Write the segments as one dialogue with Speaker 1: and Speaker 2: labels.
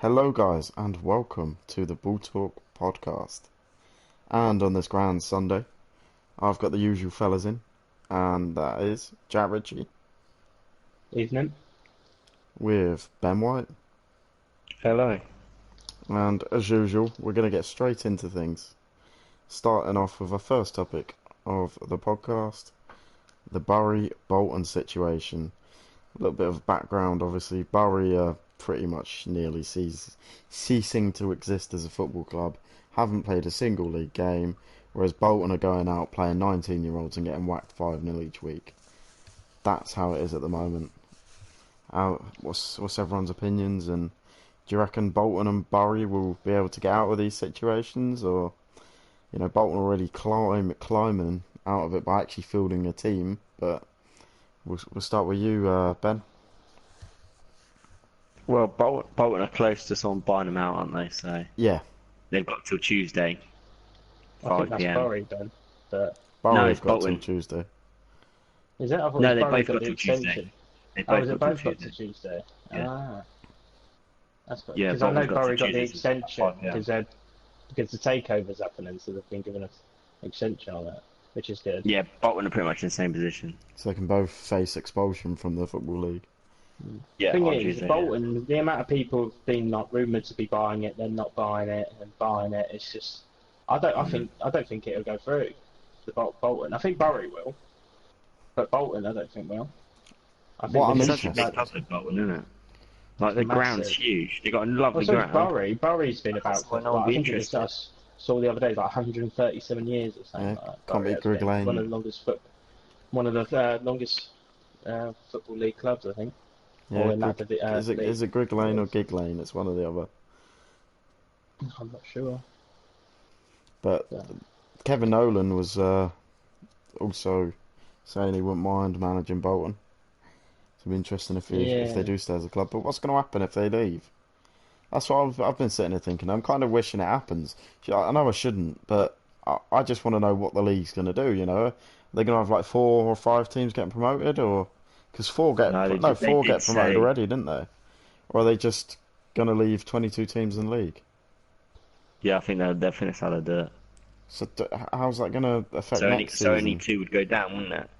Speaker 1: Hello, guys, and welcome to the Bull Talk podcast. And on this grand Sunday, I've got the usual fellas in, and that is Jack Ritchie
Speaker 2: Evening.
Speaker 1: with Ben White.
Speaker 3: Hello.
Speaker 1: And as usual, we're going to get straight into things, starting off with our first topic of the podcast, the Bury Bolton situation. A little bit of background, obviously. Bury are pretty much nearly ceasing to exist as a football club, haven't played a single league game, whereas Bolton are going out playing 19-year-olds and getting whacked 5-0 each week. That's how it is at the moment. What's everyone's opinions, and do you reckon Bolton and Bury will be able to get out of these situations, or Bolton already climbing out of it by actually fielding a team? But we'll start with you, Ben.
Speaker 3: Well, Bolton are close to someone buying them out, aren't they? So
Speaker 1: Yeah,
Speaker 3: they've got till Tuesday,
Speaker 2: I think
Speaker 3: 5
Speaker 2: that's
Speaker 3: p.m.
Speaker 2: Bury then. But
Speaker 1: Bury
Speaker 3: No,
Speaker 1: have
Speaker 3: it's
Speaker 1: got till
Speaker 3: Bolton.
Speaker 1: Tuesday.
Speaker 2: is it? I thought
Speaker 3: No,
Speaker 2: it
Speaker 3: they
Speaker 2: was Bury
Speaker 3: both got
Speaker 2: the
Speaker 3: till Tuesday.
Speaker 2: extension.
Speaker 3: They
Speaker 2: Oh,
Speaker 3: both
Speaker 2: is it
Speaker 3: got
Speaker 2: both
Speaker 3: till
Speaker 2: got to
Speaker 3: Tuesday.
Speaker 2: Tuesday?
Speaker 3: Yeah.
Speaker 2: Ah, that's good.
Speaker 3: Yeah,
Speaker 2: Because I know
Speaker 3: Bolton's got
Speaker 2: Bury
Speaker 3: till
Speaker 2: got the
Speaker 3: Tuesday,
Speaker 2: extension
Speaker 3: 5 p.m.
Speaker 2: because the takeover's happening, so they've been given an extension on it, which is good.
Speaker 3: Yeah, Bolton are pretty much in the same position.
Speaker 1: So they can both face expulsion from the Football League.
Speaker 3: Yeah,
Speaker 2: Thing
Speaker 3: on
Speaker 2: is,
Speaker 3: Tuesday.
Speaker 2: Bolton, the amount of people have been like rumoured to be buying it, then not buying it, and buying it. It's just, I don't think it'll go through. The Bolton, I think Bury will, but Bolton, I don't think will. I think
Speaker 1: What I'm
Speaker 3: It's
Speaker 2: this
Speaker 3: such a
Speaker 2: is
Speaker 3: big
Speaker 2: like,
Speaker 3: club, at Bolton, isn't it? Like the
Speaker 2: it's
Speaker 3: ground's
Speaker 2: massive.
Speaker 3: huge. They got a
Speaker 2: Well,
Speaker 3: lovely
Speaker 2: so does
Speaker 3: ground.
Speaker 2: Bury. Bury's been
Speaker 3: That's
Speaker 2: about
Speaker 3: why
Speaker 2: for,
Speaker 3: no one
Speaker 2: like,
Speaker 3: would
Speaker 2: I
Speaker 3: be
Speaker 2: think it was
Speaker 3: interested.
Speaker 2: saw the other day, like 137 years or something
Speaker 1: Yeah,
Speaker 2: like that.
Speaker 1: can't
Speaker 2: Bury
Speaker 1: beat
Speaker 2: has
Speaker 1: Grig
Speaker 2: been one
Speaker 1: Lane.
Speaker 2: of the one of the longest football league clubs, I think,
Speaker 1: Yeah,
Speaker 2: or in that
Speaker 1: is
Speaker 2: league.
Speaker 1: it Grig Lane
Speaker 2: It
Speaker 1: or
Speaker 2: is.
Speaker 1: Gig Lane? It's one or the other.
Speaker 2: I'm not sure.
Speaker 1: But
Speaker 2: Yeah.
Speaker 1: Kevin Nolan was also saying he wouldn't mind managing Bolton. It'll be interesting if they
Speaker 2: Yeah.
Speaker 1: do stay as a club. But what's going to happen if they leave? That's what I've been sitting there thinking. I'm kind of wishing it happens. I know I shouldn't, but I just want to know what the league's going to do. Are they going to have like 4 or 5 teams getting promoted, or because
Speaker 3: No, they
Speaker 1: four
Speaker 3: did
Speaker 1: get promoted
Speaker 3: say.
Speaker 1: already, didn't they? Or are they just going to leave 22 teams in the league?
Speaker 3: Yeah, I think they'll finish how they do it.
Speaker 1: So how's that going to affect
Speaker 3: So only
Speaker 1: next
Speaker 3: so only
Speaker 1: season?
Speaker 3: two would go down, wouldn't it?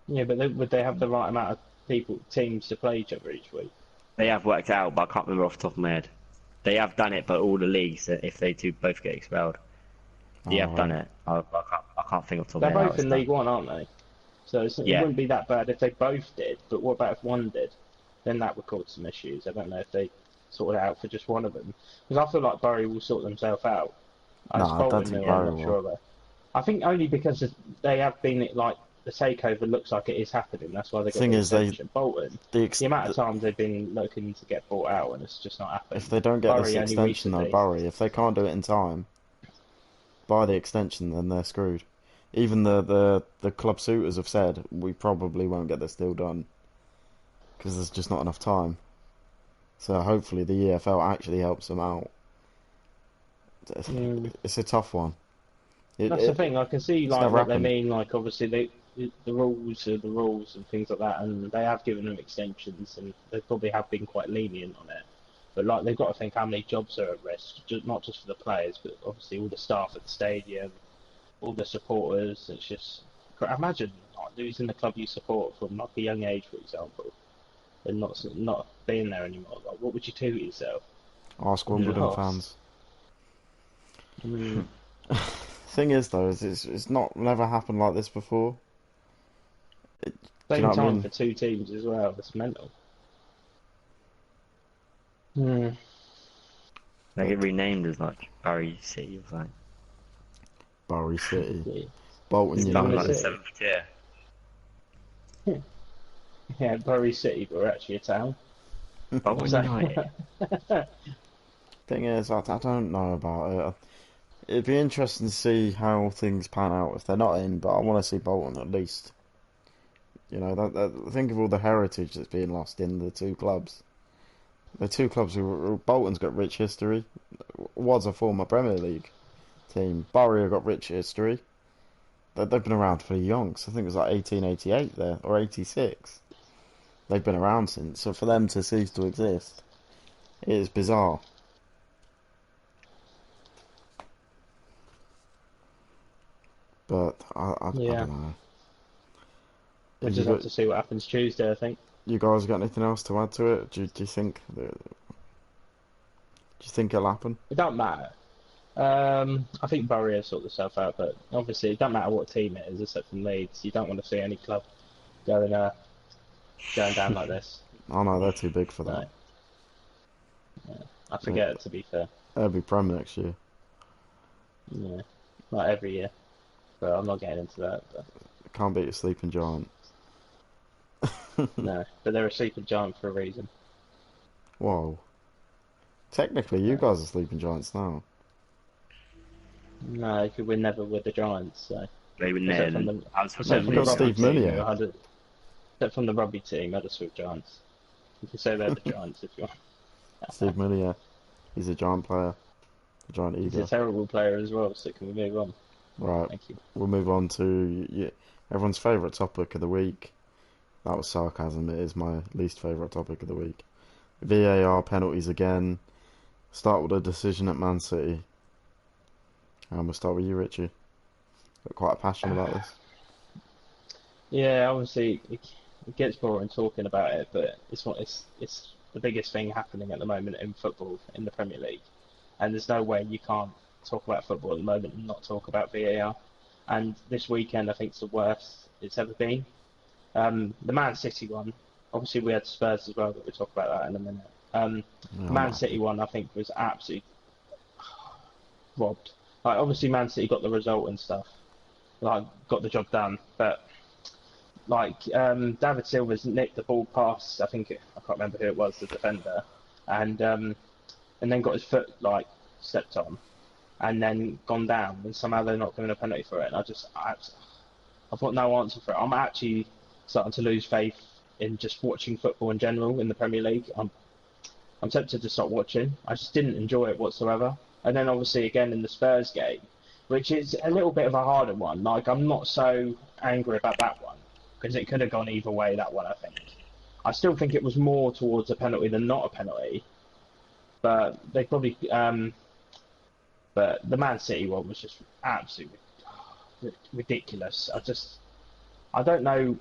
Speaker 2: Yeah, but would they have the right amount of teams to play each other each week?
Speaker 3: They have worked out, but I can't remember off the top of my head. They have done it, but all the leagues, if they two both get expelled, they
Speaker 1: Oh,
Speaker 3: have done
Speaker 1: right.
Speaker 3: it. I can't think off the top
Speaker 2: They're
Speaker 3: of my head how
Speaker 2: both
Speaker 3: it's
Speaker 2: in
Speaker 3: done.
Speaker 2: League One, aren't they? So it
Speaker 3: Yeah,
Speaker 2: wouldn't be that bad if they both did. But what about if one did? Then that would cause some issues. I don't know if they sorted it out for just one of them. Because I feel like Bury will sort themselves out.
Speaker 1: No,
Speaker 2: As
Speaker 1: I don't
Speaker 2: Bolton,
Speaker 1: think
Speaker 2: I'm
Speaker 1: Barry
Speaker 2: not sure
Speaker 1: will.
Speaker 2: about. I think only because they have been like the takeover looks like it is happening. That's why they got
Speaker 1: Thing
Speaker 2: the
Speaker 1: is,
Speaker 2: extension. Bolton,
Speaker 1: the,
Speaker 2: the
Speaker 1: ex-
Speaker 2: amount of
Speaker 1: the
Speaker 2: times they've been looking to get bought out and it's just not
Speaker 1: if
Speaker 2: happened.
Speaker 1: they don't get this
Speaker 2: Bury only
Speaker 1: extension though,
Speaker 2: recently.
Speaker 1: Barry, if they can't do it in time, buy the extension, then they're screwed. Even the club suitors have said we probably won't get this deal done because there's just not enough time. So hopefully the EFL actually helps them out.
Speaker 2: Mm.
Speaker 1: It's a tough one.
Speaker 2: That's the thing. I can see
Speaker 1: It's
Speaker 2: like
Speaker 1: never
Speaker 2: what they
Speaker 1: happened.
Speaker 2: mean. Like obviously the rules are the rules and things like that, and they have given them extensions, and they probably have been quite lenient on it. But like they've got to think how many jobs are at risk, not just for the players, but obviously all the staff at the stadium, all the supporters. It's just imagine like, losing the club you support from like a young age, for example, and not being there anymore. Like, what would you do with yourself?
Speaker 1: Ask
Speaker 2: You
Speaker 1: Wimbledon
Speaker 2: lost.
Speaker 1: fans.
Speaker 2: Mm,
Speaker 1: Thing is though, is it's not never happened like this before. Do you know
Speaker 2: same
Speaker 1: what I
Speaker 2: time
Speaker 1: mean?
Speaker 2: for two teams as well. That's mental. Hmm.
Speaker 3: they get
Speaker 1: But
Speaker 3: renamed as like Bury City or something.
Speaker 1: Bury City,
Speaker 2: Yeah.
Speaker 1: Bolton
Speaker 2: Is it
Speaker 3: Starting
Speaker 2: in the
Speaker 3: like the
Speaker 1: United.
Speaker 2: city?
Speaker 3: seventh tier.
Speaker 2: Yeah, Bury City, but we're actually a town. What's
Speaker 3: Bolton United.
Speaker 2: that?
Speaker 1: Thing is, I don't know about it. It'd be interesting to see how things pan out if they're not in, but I want to see Bolton at least. Think of all the heritage that's being lost in the two clubs. The two clubs Bolton's got rich history, was a former Premier League team. Bury have got rich history. They've been around for yonks. I think it was like 1888 there, or 86. They've been around since. So for them to cease to exist, It is bizarre. But I
Speaker 2: Yeah.
Speaker 1: don't know.
Speaker 2: We
Speaker 1: Have you
Speaker 2: just have
Speaker 1: got
Speaker 2: to see what happens Tuesday, I think.
Speaker 1: you guys got anything else to add to it? Do you think it'll happen?
Speaker 2: It don't matter. I think Bury will sort themselves out, but obviously it don't matter what team it is, except from Leeds. You don't want to see any club going down like this.
Speaker 1: Oh no, they're too big for
Speaker 2: No,
Speaker 1: that.
Speaker 2: I forget it, to be fair.
Speaker 1: They'll be Prem next year.
Speaker 2: Yeah, not every year, but I'm not getting into that. But
Speaker 1: Can't beat a sleeping giant.
Speaker 2: no, but they're a sleeping giant for a reason.
Speaker 1: Whoa. Technically, you
Speaker 2: Yeah.
Speaker 1: guys are sleeping giants now.
Speaker 2: No, because we're never with the Giants. So
Speaker 3: They were
Speaker 2: except from
Speaker 3: near.
Speaker 2: the
Speaker 3: I was
Speaker 2: except from
Speaker 1: you've
Speaker 2: the
Speaker 1: got
Speaker 2: rugby
Speaker 1: Steve
Speaker 2: team,
Speaker 1: Millier.
Speaker 2: except from the rugby team, Huddersfield Giants. You can say they're the Giants if you want.
Speaker 1: Steve Millier, he's a giant player, a giant
Speaker 2: He's a
Speaker 1: ego.
Speaker 2: terrible player as well. So can we move on?
Speaker 1: Right,
Speaker 2: Thank you.
Speaker 1: we'll move on to everyone's favourite topic of the week. That was sarcasm. It is my least favourite topic of the week. VAR penalties again. Start with a decision at Man City. We'll start with you, Richie. Got quite a passion about this.
Speaker 2: Yeah, obviously it gets boring talking about it, but it's the biggest thing happening at the moment in football in the Premier League, and there's no way you can't talk about football at the moment and not talk about VAR. And this weekend, I think it's the worst it's ever been. The Man City one, obviously we had Spurs as well, but we'll talk about that in a minute.
Speaker 1: Yeah,
Speaker 2: Man City one, I think, was absolutely robbed. Like, obviously Man City got the result and stuff, like got the job done, but like David Silva's nicked the ball past, I think I can't remember who it was, the defender, and then got his foot like stepped on, and then gone down, and somehow they're not giving a penalty for it. And I've got no answer for it. I'm actually starting to lose faith in just watching football in general in the Premier League. I'm tempted to stop watching. I just didn't enjoy it whatsoever. And then obviously again in the Spurs game, which is a little bit of a harder one. Like, I'm not so angry about that one because it could have gone either way. That one, I think. I still think it was more towards a penalty than not a penalty. But they probably, but the Man City one was just absolutely ridiculous. I don't know.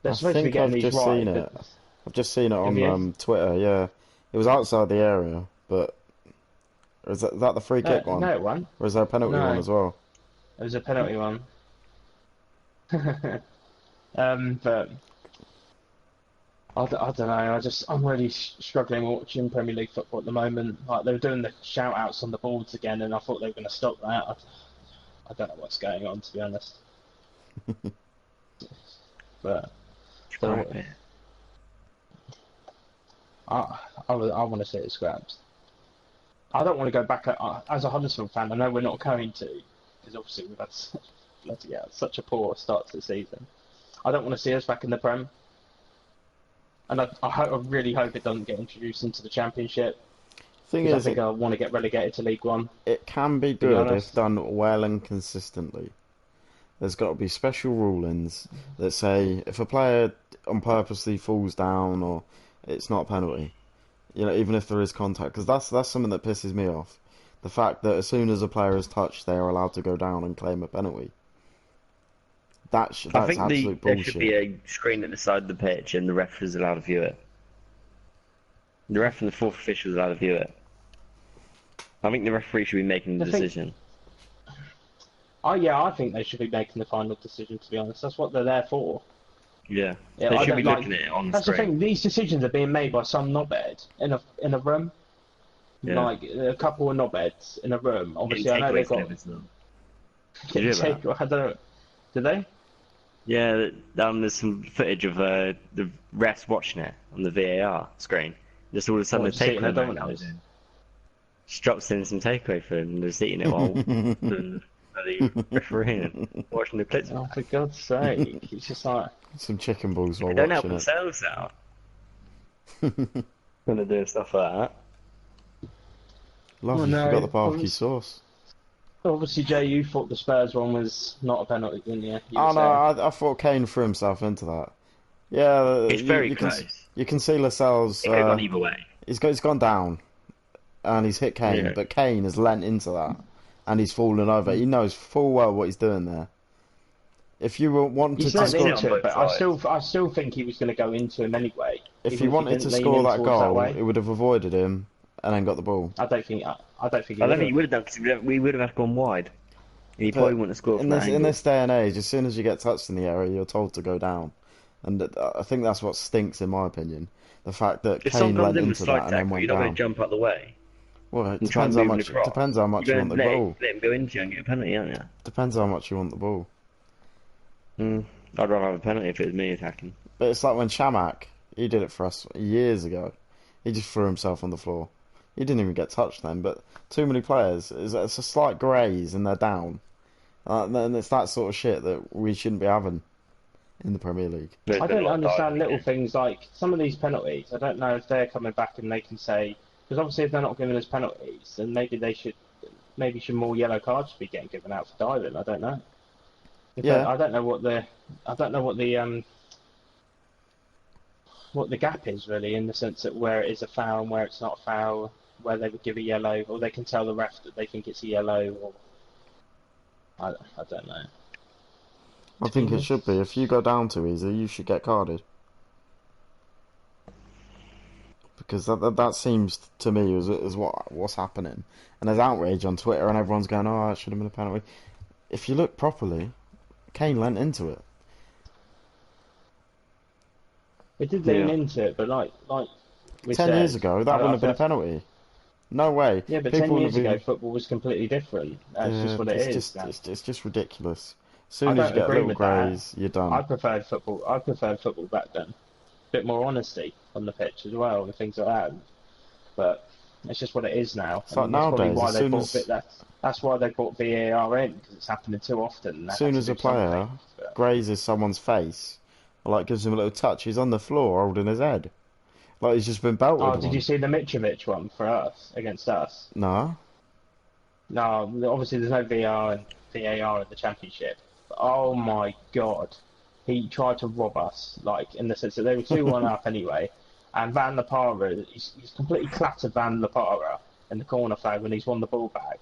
Speaker 2: They're
Speaker 1: I
Speaker 2: supposed to be
Speaker 1: think
Speaker 2: getting
Speaker 1: I've
Speaker 2: these
Speaker 1: just
Speaker 2: right,
Speaker 1: seen
Speaker 2: but
Speaker 1: it. I've just seen it
Speaker 2: have
Speaker 1: on
Speaker 2: you?
Speaker 1: Twitter. Yeah, it was outside the area, but is that the free kick one,
Speaker 2: No, it won.
Speaker 1: or is there a penalty one
Speaker 2: No,
Speaker 1: as well?
Speaker 2: it was a penalty one. But I don't know. I'm really struggling watching Premier League football at the moment. Like, they were doing the shout outs on the boards again, and I thought they were going to stop that. I don't know what's going on, to be honest. But so,
Speaker 3: Scrap it.
Speaker 2: I want to see it scrapped. I don't want to go back as a Huddersfield fan. I know we're not going to, because obviously we've had such a poor start to the season. I don't want to see us back in the Prem, and I really hope it doesn't get introduced into the Championship.
Speaker 1: Thing
Speaker 2: Because I
Speaker 1: is,
Speaker 2: think I want to get relegated to League One.
Speaker 1: it can be
Speaker 2: To be
Speaker 1: good if
Speaker 2: honest,
Speaker 1: done well and consistently. There's got to be special rulings that say if a player on purposely falls down or it's not a penalty. You know, even if there is contact, because that's something that pisses me off. The fact that as soon as a player is touched, they are allowed to go down and claim a penalty. That's
Speaker 3: I think
Speaker 1: absolute
Speaker 3: there should be
Speaker 1: bullshit.
Speaker 3: a screen at the side of the pitch, and the ref is allowed to view it. The ref and the fourth official is allowed to view it. I think the referee should be making the
Speaker 2: I think,
Speaker 3: decision.
Speaker 2: yeah, I think they should be making the final decision. To be honest, that's what they're there for.
Speaker 3: Yeah,
Speaker 2: Yeah,
Speaker 3: they
Speaker 2: I
Speaker 3: should be
Speaker 2: don't like.
Speaker 3: looking at it on the
Speaker 2: That's the
Speaker 3: screen.
Speaker 2: thing. These decisions are being made by some knobhead in a room.
Speaker 3: Yeah,
Speaker 2: Like a couple of knobheads in a room.
Speaker 3: getting
Speaker 2: Obviously, I know they've
Speaker 3: takeaways
Speaker 2: got.
Speaker 3: delivered to them. Did you hear about that?
Speaker 2: I don't know. Did they?
Speaker 3: Yeah, there's some footage of the refs watching it on the VAR screen. Just all of a sudden,
Speaker 2: What,
Speaker 3: the
Speaker 2: just eating
Speaker 3: takeaway
Speaker 2: their
Speaker 3: man comes
Speaker 2: Dominoes?
Speaker 3: in, just drops in some takeaway food, and they're just eating it while the refereeing and watching the clips
Speaker 2: Oh,
Speaker 3: back.
Speaker 2: for God's sake! It's just like.
Speaker 1: Some chicken balls while
Speaker 3: They don't help
Speaker 1: watching it.
Speaker 3: themselves out when they're doing stuff like that.
Speaker 1: Love,
Speaker 2: Oh
Speaker 1: you forgot the
Speaker 2: no.
Speaker 1: barbecue sauce.
Speaker 2: Obviously, Jay, you thought the Spurs one was not a penalty, didn't you? You were
Speaker 1: Oh no,
Speaker 2: saying.
Speaker 1: I thought Kane threw himself into that. Yeah,
Speaker 3: It's very close.
Speaker 1: you can see Lascelles.
Speaker 3: It could have gone either way.
Speaker 1: He's gone down and he's hit Kane,
Speaker 3: Yeah.
Speaker 1: but Kane has leant into that and he's fallen over. He knows full well what he's doing there. If you wanted
Speaker 2: He's
Speaker 1: to
Speaker 2: lent
Speaker 3: I've seen it
Speaker 1: score,
Speaker 3: on
Speaker 2: into it,
Speaker 3: both
Speaker 2: but
Speaker 3: sides.
Speaker 2: I still think he was going to go into him anyway,
Speaker 1: if he
Speaker 2: even if he
Speaker 1: wanted
Speaker 2: didn't
Speaker 1: to
Speaker 2: lean
Speaker 1: score
Speaker 2: in
Speaker 1: that
Speaker 2: towards that
Speaker 1: goal,
Speaker 2: way.
Speaker 1: he would have avoided him and then got the ball.
Speaker 2: I don't think he
Speaker 3: I
Speaker 2: would
Speaker 3: don't think
Speaker 2: have.
Speaker 3: he would have done because we would have had gone wide. And he probably
Speaker 1: But
Speaker 3: wouldn't have scored
Speaker 1: in
Speaker 3: from that
Speaker 1: this
Speaker 3: angle.
Speaker 1: day and age, as soon as you get touched in the area, you're told to go down, and I think that's what stinks, in my opinion. The fact that
Speaker 3: If someone
Speaker 1: Kane
Speaker 3: comes
Speaker 1: leant
Speaker 3: in with a
Speaker 1: into that
Speaker 3: slide
Speaker 1: and then
Speaker 3: tackle,
Speaker 1: went
Speaker 3: you're not going
Speaker 1: down.
Speaker 3: to jump out the way
Speaker 1: Well, it
Speaker 3: and try and
Speaker 1: depends how
Speaker 3: move him
Speaker 1: much. It
Speaker 3: across.
Speaker 1: depends how much
Speaker 3: You're
Speaker 1: you
Speaker 3: going
Speaker 1: want
Speaker 3: to
Speaker 1: the ball.
Speaker 3: let him go into you and get a penalty, aren't you?
Speaker 1: Depends how much you want the ball.
Speaker 3: I'd rather have a penalty if it was me attacking.
Speaker 1: But it's like when Shamak, he did it for us years ago. He just threw himself on the floor. He didn't even get touched then. But too many players, it's a slight graze and they're down. And it's that sort of shit that we shouldn't be having in the Premier League.
Speaker 3: There's
Speaker 2: I
Speaker 3: been a
Speaker 2: don't
Speaker 3: lot of
Speaker 2: understand
Speaker 3: diving,
Speaker 2: little
Speaker 3: yeah.
Speaker 2: things like some of these penalties. I don't know if they're coming back and they can say, because obviously if they're not giving us penalties, then maybe should more yellow cards be getting given out for diving. I don't know.
Speaker 1: Yeah,
Speaker 2: I don't know what the gap is really, in the sense that where it is a foul and where it's not a foul, where they would give a yellow, or they can tell the ref that they think it's a yellow, or I don't know.
Speaker 1: I
Speaker 2: To be
Speaker 1: think it should
Speaker 2: honest,
Speaker 1: be. If you go down too easy, you should get carded. Because that seems to me is what's happening. And there's outrage on Twitter and everyone's going, oh, it should have been a penalty. If you look properly, Kane leant into it.
Speaker 2: it did lean
Speaker 3: Yeah.
Speaker 2: into it, but like we
Speaker 1: 10 years
Speaker 2: said,
Speaker 1: ago, that wouldn't
Speaker 2: I
Speaker 1: have been a
Speaker 2: feel.
Speaker 1: penalty. No way.
Speaker 2: Yeah, but 10
Speaker 1: People would
Speaker 2: years
Speaker 1: have
Speaker 2: ago,
Speaker 1: even.
Speaker 2: football was completely different. That's just what it is now.
Speaker 1: It's just ridiculous. As
Speaker 2: I
Speaker 1: soon as you
Speaker 2: don't
Speaker 1: get a
Speaker 2: agree
Speaker 1: little
Speaker 2: with that.
Speaker 1: graze, you're done.
Speaker 2: I preferred football back then. Bit more honesty on the pitch as well and things like that. But it's just what it is now,
Speaker 1: It's like
Speaker 2: and that's probably
Speaker 1: nowadays,
Speaker 2: why they bought that's why they bought VAR in, because it's happening too often, and they have to
Speaker 1: a
Speaker 2: do something.
Speaker 1: player
Speaker 2: But,
Speaker 1: grazes someone's face, or like gives him a little touch, he's on the floor holding his head. Like he's just been belted
Speaker 2: oh, did you
Speaker 1: one.
Speaker 2: see the Mitrovic one for us against us?
Speaker 1: Nah.
Speaker 2: No, obviously there's no VR and VAR in the Championship. But oh my God, he tried to rob us, like in the sense that they were 2-1 up anyway, and Van La Parra, he's completely clattered Van La Parra in the corner flag when he's won the ball back,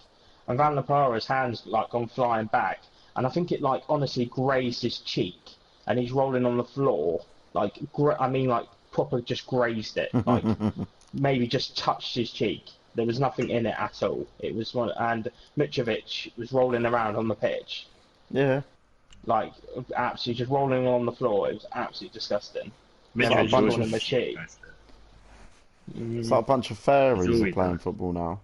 Speaker 2: and Van La Parra's hands like gone flying back, and I think it like honestly grazed his cheek, and he's rolling on the floor, like I mean like proper just grazed it, like maybe just touched his cheek. There was nothing in it at all. It was one, and Mitrovic was rolling around on the pitch,
Speaker 1: Yeah.
Speaker 2: like absolutely just rolling on the floor. It was absolutely disgusting.
Speaker 1: It's
Speaker 2: And then
Speaker 1: like
Speaker 2: they
Speaker 1: a
Speaker 3: Mitrovic
Speaker 2: just
Speaker 3: is
Speaker 1: bunch
Speaker 2: called
Speaker 3: always
Speaker 2: him a
Speaker 1: of
Speaker 2: cheat.
Speaker 1: it's like a bunch of
Speaker 3: He's
Speaker 1: fairies are
Speaker 3: always
Speaker 1: playing
Speaker 3: that.
Speaker 1: football now.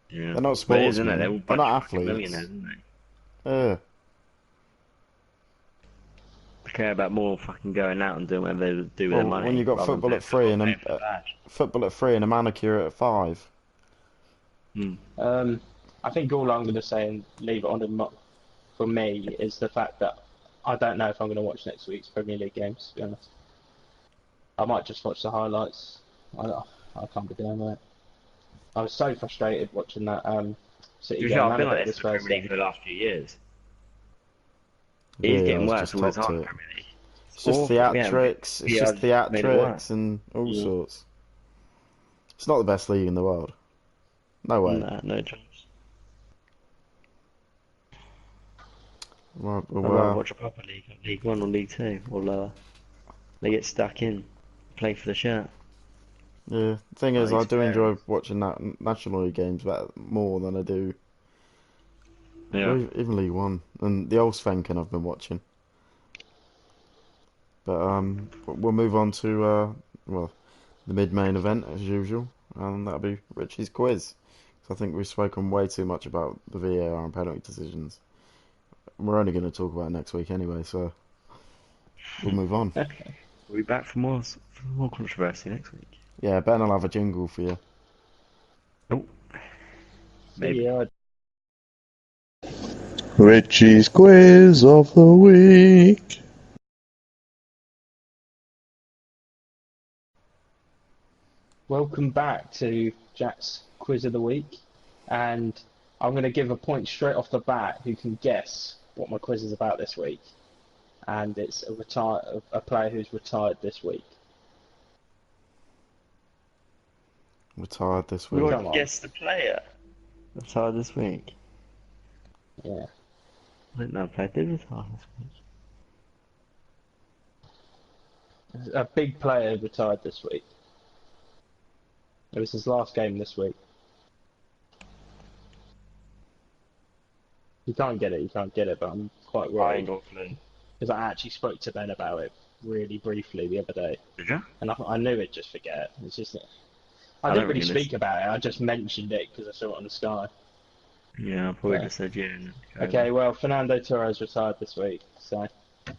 Speaker 3: Yeah.
Speaker 1: They're not
Speaker 3: But it is, isn't it? They're all
Speaker 1: sportsmen.
Speaker 3: a
Speaker 1: They're
Speaker 3: bunch of
Speaker 1: not
Speaker 3: fucking
Speaker 1: athletes.
Speaker 3: millionaires, aren't they?
Speaker 1: Yeah.
Speaker 3: They care about more fucking going out and doing whatever they do with their
Speaker 1: Well, when you
Speaker 3: money
Speaker 1: got
Speaker 3: rather than
Speaker 1: football
Speaker 3: playing
Speaker 1: at three
Speaker 3: football,
Speaker 1: and
Speaker 3: paying for the badge.
Speaker 1: football at three and a manicure at 5.
Speaker 3: Hmm.
Speaker 2: I think all I'm going to say and leave it on for me is the fact that I don't know if I'm going to watch next week's Premier League games. To be honest, I might just watch the highlights. I can't be doing that. I was so frustrated watching that
Speaker 3: To
Speaker 2: City
Speaker 3: be fair,
Speaker 2: game
Speaker 3: I've
Speaker 2: and
Speaker 3: been
Speaker 2: a
Speaker 3: like
Speaker 2: bit of
Speaker 3: this
Speaker 2: this
Speaker 3: in the
Speaker 2: first
Speaker 3: Premier League
Speaker 2: game.
Speaker 3: for the last few years. It is getting
Speaker 1: VAR's
Speaker 3: worse
Speaker 1: just
Speaker 3: all the
Speaker 1: topped
Speaker 3: time in the
Speaker 1: it.
Speaker 3: Premier League.
Speaker 1: It's just
Speaker 3: Yeah,
Speaker 1: theatrics. It's just
Speaker 3: VR's made it worse.
Speaker 1: theatrics and all
Speaker 2: Yeah.
Speaker 1: sorts. It's not the best league in the world. No way.
Speaker 3: Nah, no chance.
Speaker 1: Right,
Speaker 3: I'd rather
Speaker 1: well,
Speaker 3: watch a proper league, like League One or League Two or lower. They get stuck in, play for the shirt.
Speaker 1: yeah. Thing
Speaker 3: Like
Speaker 1: is, I
Speaker 3: these
Speaker 1: do enjoy
Speaker 3: fairies.
Speaker 1: watching that National League games more than I do,
Speaker 3: Yeah.
Speaker 1: or even League One and the Allsvenskan I've been watching. But we'll move on to well, the mid-main event as usual, and that'll be Richie's quiz. So I think we've spoken way too much about the VAR and penalty decisions. We're only going to talk about it next week anyway, so we'll move on.
Speaker 2: Okay.
Speaker 3: We'll be back for more controversy next week.
Speaker 1: Yeah, Ben will have a jingle for you.
Speaker 3: Oh, maybe.
Speaker 2: Yeah,
Speaker 4: Richie's quiz of the week.
Speaker 2: welcome back to Jack's quiz of the week, and I'm going to give a point straight off the bat. Who can guess what my quiz is about this week? And it's a player who's retired this week.
Speaker 1: Retired this
Speaker 3: We
Speaker 1: week.
Speaker 2: Come
Speaker 3: want to
Speaker 2: on.
Speaker 3: guess the player. Retire this week.
Speaker 2: Yeah.
Speaker 3: I didn't know player did retire this week.
Speaker 2: A big player retired this week. It was his last game this week. You can't get it, but I'm quite
Speaker 3: I
Speaker 2: worried.
Speaker 3: ain't got a clue.
Speaker 2: Because I actually spoke to Ben about it really briefly the other day.
Speaker 3: Did you?
Speaker 2: And I knew it'd just forget. It's just... I
Speaker 3: I
Speaker 2: didn't
Speaker 3: don't
Speaker 2: really
Speaker 3: really
Speaker 2: speak about it, I just mentioned it because I saw it on the sky.
Speaker 3: Yeah, I probably
Speaker 2: Yeah.
Speaker 3: just said yeah. And
Speaker 2: Okay, well, Fernando Torres retired this week, so...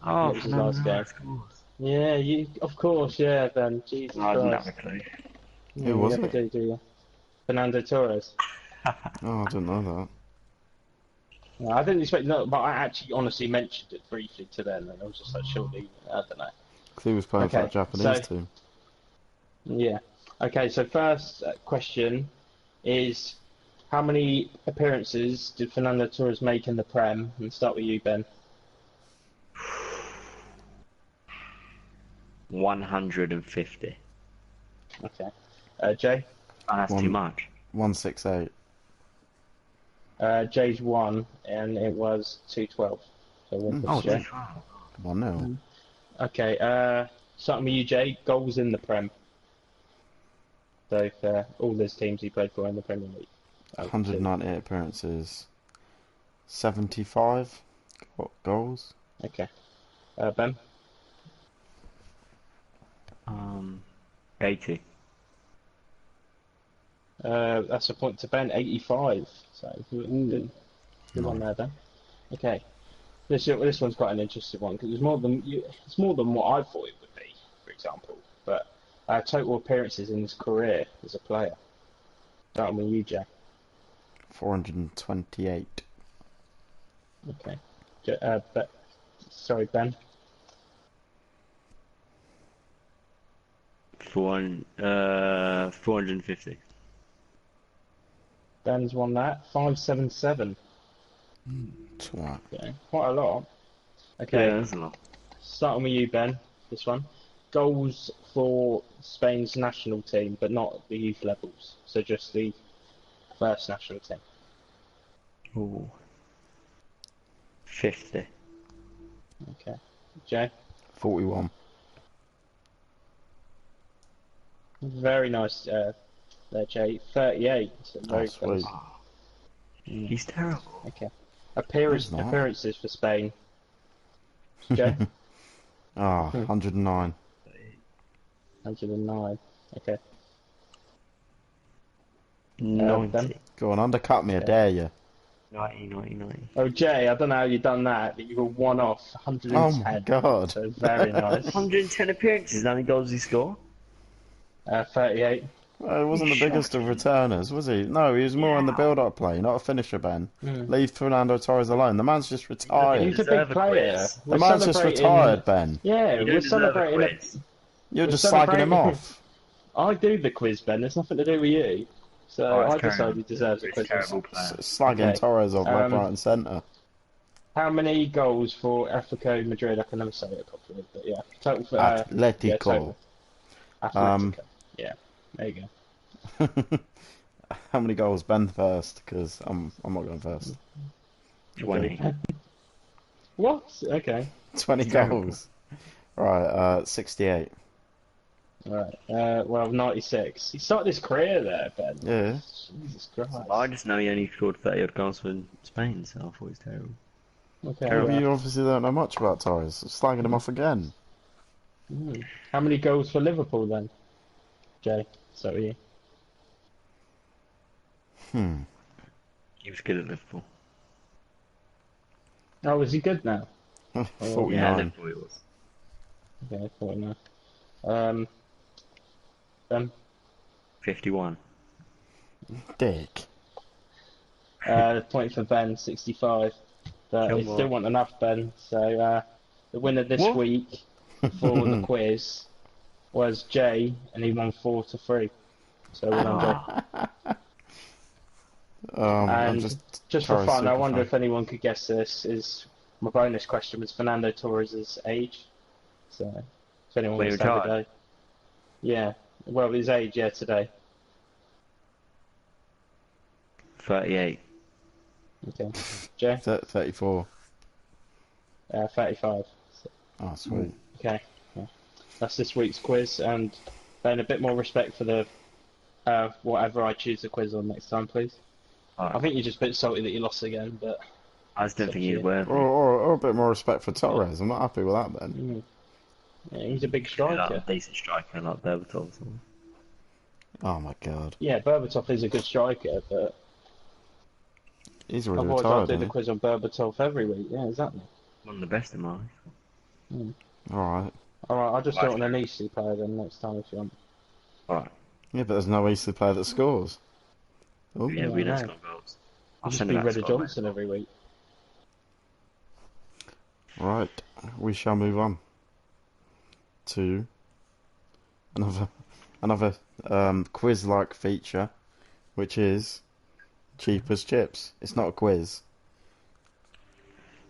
Speaker 3: Oh,
Speaker 2: it was his last game.
Speaker 3: of course.
Speaker 2: Yeah, of course, yeah, Ben. Jesus
Speaker 3: I didn't have
Speaker 2: Christ.
Speaker 3: a clue.
Speaker 2: Yeah,
Speaker 1: Who was
Speaker 2: you have
Speaker 1: it?
Speaker 2: to do you? Fernando Torres.
Speaker 1: Oh, I didn't know that.
Speaker 2: No, I didn't expect no, but I actually honestly mentioned it briefly to them, and I was just like, surely, I don't know.
Speaker 1: 'Cause he was playing for
Speaker 2: Okay,
Speaker 1: that Japanese
Speaker 2: so-
Speaker 1: team.
Speaker 2: Yeah. Okay, so first question is, how many appearances did Fernando Torres make in the Prem? And start with you, Ben.
Speaker 3: 150.
Speaker 2: Okay. Jay?
Speaker 3: Oh, that's too
Speaker 1: One-
Speaker 3: much.
Speaker 1: 168.
Speaker 2: Jay's 1, and it was 212. So one for
Speaker 3: Oh,
Speaker 2: Jay.
Speaker 3: geez, wow.
Speaker 1: 1-0.
Speaker 2: Okay, starting with you, Jay. Goals in the Prem. So for all those teams he played for in the Premier League.
Speaker 1: 198 appearances. 75 goals.
Speaker 2: Okay. Ben?
Speaker 3: 80.
Speaker 2: That's a point to Ben. 85. So good one there, Ben. Okay. This one's quite an interesting one because it's more than what I thought it would be, for example. But total appearances in his career as a player. Starting with you, Jay.
Speaker 1: 428.
Speaker 2: Okay. Sorry, Ben.
Speaker 3: 450.
Speaker 2: Ben's won that. 577.
Speaker 1: Twat.
Speaker 2: Okay. Quite a lot. Okay.
Speaker 3: Yeah, that's a lot.
Speaker 2: Starting with you, Ben. This one. Goals for Spain's national team, but not the youth levels. So just the first national team.
Speaker 3: Ooh. 50.
Speaker 2: Okay. Jay?
Speaker 1: 41.
Speaker 2: Very nice there, Jay. 38. So very close.
Speaker 1: Sweet.
Speaker 3: He's terrible.
Speaker 2: Okay.
Speaker 1: He's not.
Speaker 2: Appearances for Spain. Jay?
Speaker 1: 109.
Speaker 2: 109. Okay.
Speaker 3: 90.
Speaker 2: Ben?
Speaker 1: Go on, undercut me, I
Speaker 2: Okay.
Speaker 1: dare you.
Speaker 3: 90.
Speaker 2: Oh, Jay, I don't know how you've done that, but you were one off. 110.
Speaker 1: Oh my god.
Speaker 2: So very nice.
Speaker 3: 110 appearances. How many goals did he score?
Speaker 2: 38.
Speaker 1: Well, he wasn't the biggest of returners, was he? No, he was more in the build-up play, not a finisher, Ben. Leave Fernando Torres alone. The man's just retired.
Speaker 2: He's a
Speaker 3: deserve
Speaker 2: big
Speaker 3: a
Speaker 2: player.
Speaker 3: quiz.
Speaker 1: The man's just retired, Ben.
Speaker 2: Yeah,
Speaker 3: You
Speaker 2: we're
Speaker 3: don't deserve a
Speaker 2: celebrating.
Speaker 3: quiz.
Speaker 1: You're
Speaker 2: We're
Speaker 1: just slagging him
Speaker 2: celebrating-
Speaker 1: off.
Speaker 2: I do the quiz, Ben. There's nothing to do with you. So
Speaker 3: Alright,
Speaker 2: I
Speaker 3: carry
Speaker 2: decide
Speaker 3: on.
Speaker 2: he deserves a
Speaker 3: He's
Speaker 2: quiz.
Speaker 3: terrible player.
Speaker 1: Slagging
Speaker 2: Okay.
Speaker 1: Torres off left,
Speaker 2: Um,
Speaker 1: right and centre.
Speaker 2: How many goals for Atletico Madrid? I can never say it properly, but yeah. Total for yeah,
Speaker 1: Atletico.
Speaker 2: total. Atletico. Yeah, there you go.
Speaker 1: How many goals? Ben first, because I'm not going first.
Speaker 3: 20.
Speaker 2: What? Okay.
Speaker 1: 20
Speaker 3: Terrible.
Speaker 1: goals. Right, 68.
Speaker 2: Alright. Well, 96. He started his career there, Ben.
Speaker 1: Yeah.
Speaker 2: Jesus Christ.
Speaker 3: I just know he only scored 30 odd goals for Spain, so I thought he was terrible.
Speaker 2: Okay.
Speaker 1: Well,
Speaker 2: well.
Speaker 1: you obviously don't know much about Torres. Slagging him off again.
Speaker 2: How many goals for Liverpool then? Jay, so are you.
Speaker 3: He was good at Liverpool.
Speaker 2: Oh, is he good now?
Speaker 1: 49.
Speaker 3: Yeah, Liverpool he was.
Speaker 2: Okay, 49. Ben?
Speaker 3: 51.
Speaker 1: Dick.
Speaker 2: Point for Ben, 65. But
Speaker 3: Come
Speaker 2: you
Speaker 3: on.
Speaker 2: still want enough, Ben. So the winner this
Speaker 3: What?
Speaker 2: week for the quiz was Jay, and he won 4-3. So well done, Jay.
Speaker 1: I'm
Speaker 2: And
Speaker 1: just
Speaker 2: just for
Speaker 1: Torres
Speaker 2: fun, I
Speaker 1: super
Speaker 2: wonder
Speaker 1: fan.
Speaker 2: if anyone could guess this. Is my bonus question was Fernando Torres' age. So if anyone
Speaker 3: When he
Speaker 2: wants to have a
Speaker 3: retired?
Speaker 2: go. Yeah. Well, his age, yeah, today.
Speaker 3: 38.
Speaker 2: Okay. Jay?
Speaker 1: 34.
Speaker 2: 35.
Speaker 1: Oh, sweet.
Speaker 2: Okay. Yeah. That's this week's quiz, and then a bit more respect for the whatever I choose the quiz on next time, please. I think you're just a bit salty that you lost again, but
Speaker 3: I just don't think he's
Speaker 2: you.
Speaker 3: worthy.
Speaker 1: Or a bit more respect for Torres. I'm not happy with that then.
Speaker 2: Yeah, he's a big
Speaker 3: Like
Speaker 2: striker.
Speaker 3: a decent striker like Berbatov or something.
Speaker 1: Oh my god.
Speaker 2: Yeah, Berbatov is a good striker, but
Speaker 1: He's already
Speaker 2: otherwise I'll
Speaker 1: retired,
Speaker 2: do the
Speaker 1: isn't
Speaker 2: quiz on Berbatov every week. Yeah, exactly.
Speaker 3: One of the best in my life.
Speaker 1: he? Alright.
Speaker 2: Alright, I'll just do it on
Speaker 3: Right.
Speaker 2: an Eastleigh player then next time if you want.
Speaker 3: Alright.
Speaker 1: Yeah, but there's no Eastleigh player that scores. Oh.
Speaker 3: Yeah,
Speaker 2: Yeah,
Speaker 3: we
Speaker 2: I
Speaker 3: know
Speaker 2: know.
Speaker 3: score goals.
Speaker 2: I'll
Speaker 3: I'll
Speaker 2: just
Speaker 3: send
Speaker 2: be
Speaker 3: him out
Speaker 2: Redder
Speaker 3: to score,
Speaker 2: Johnson
Speaker 3: mate.
Speaker 2: every week.
Speaker 1: Right. We shall move on to another quiz-like feature, which is cheap as chips. It's not a quiz.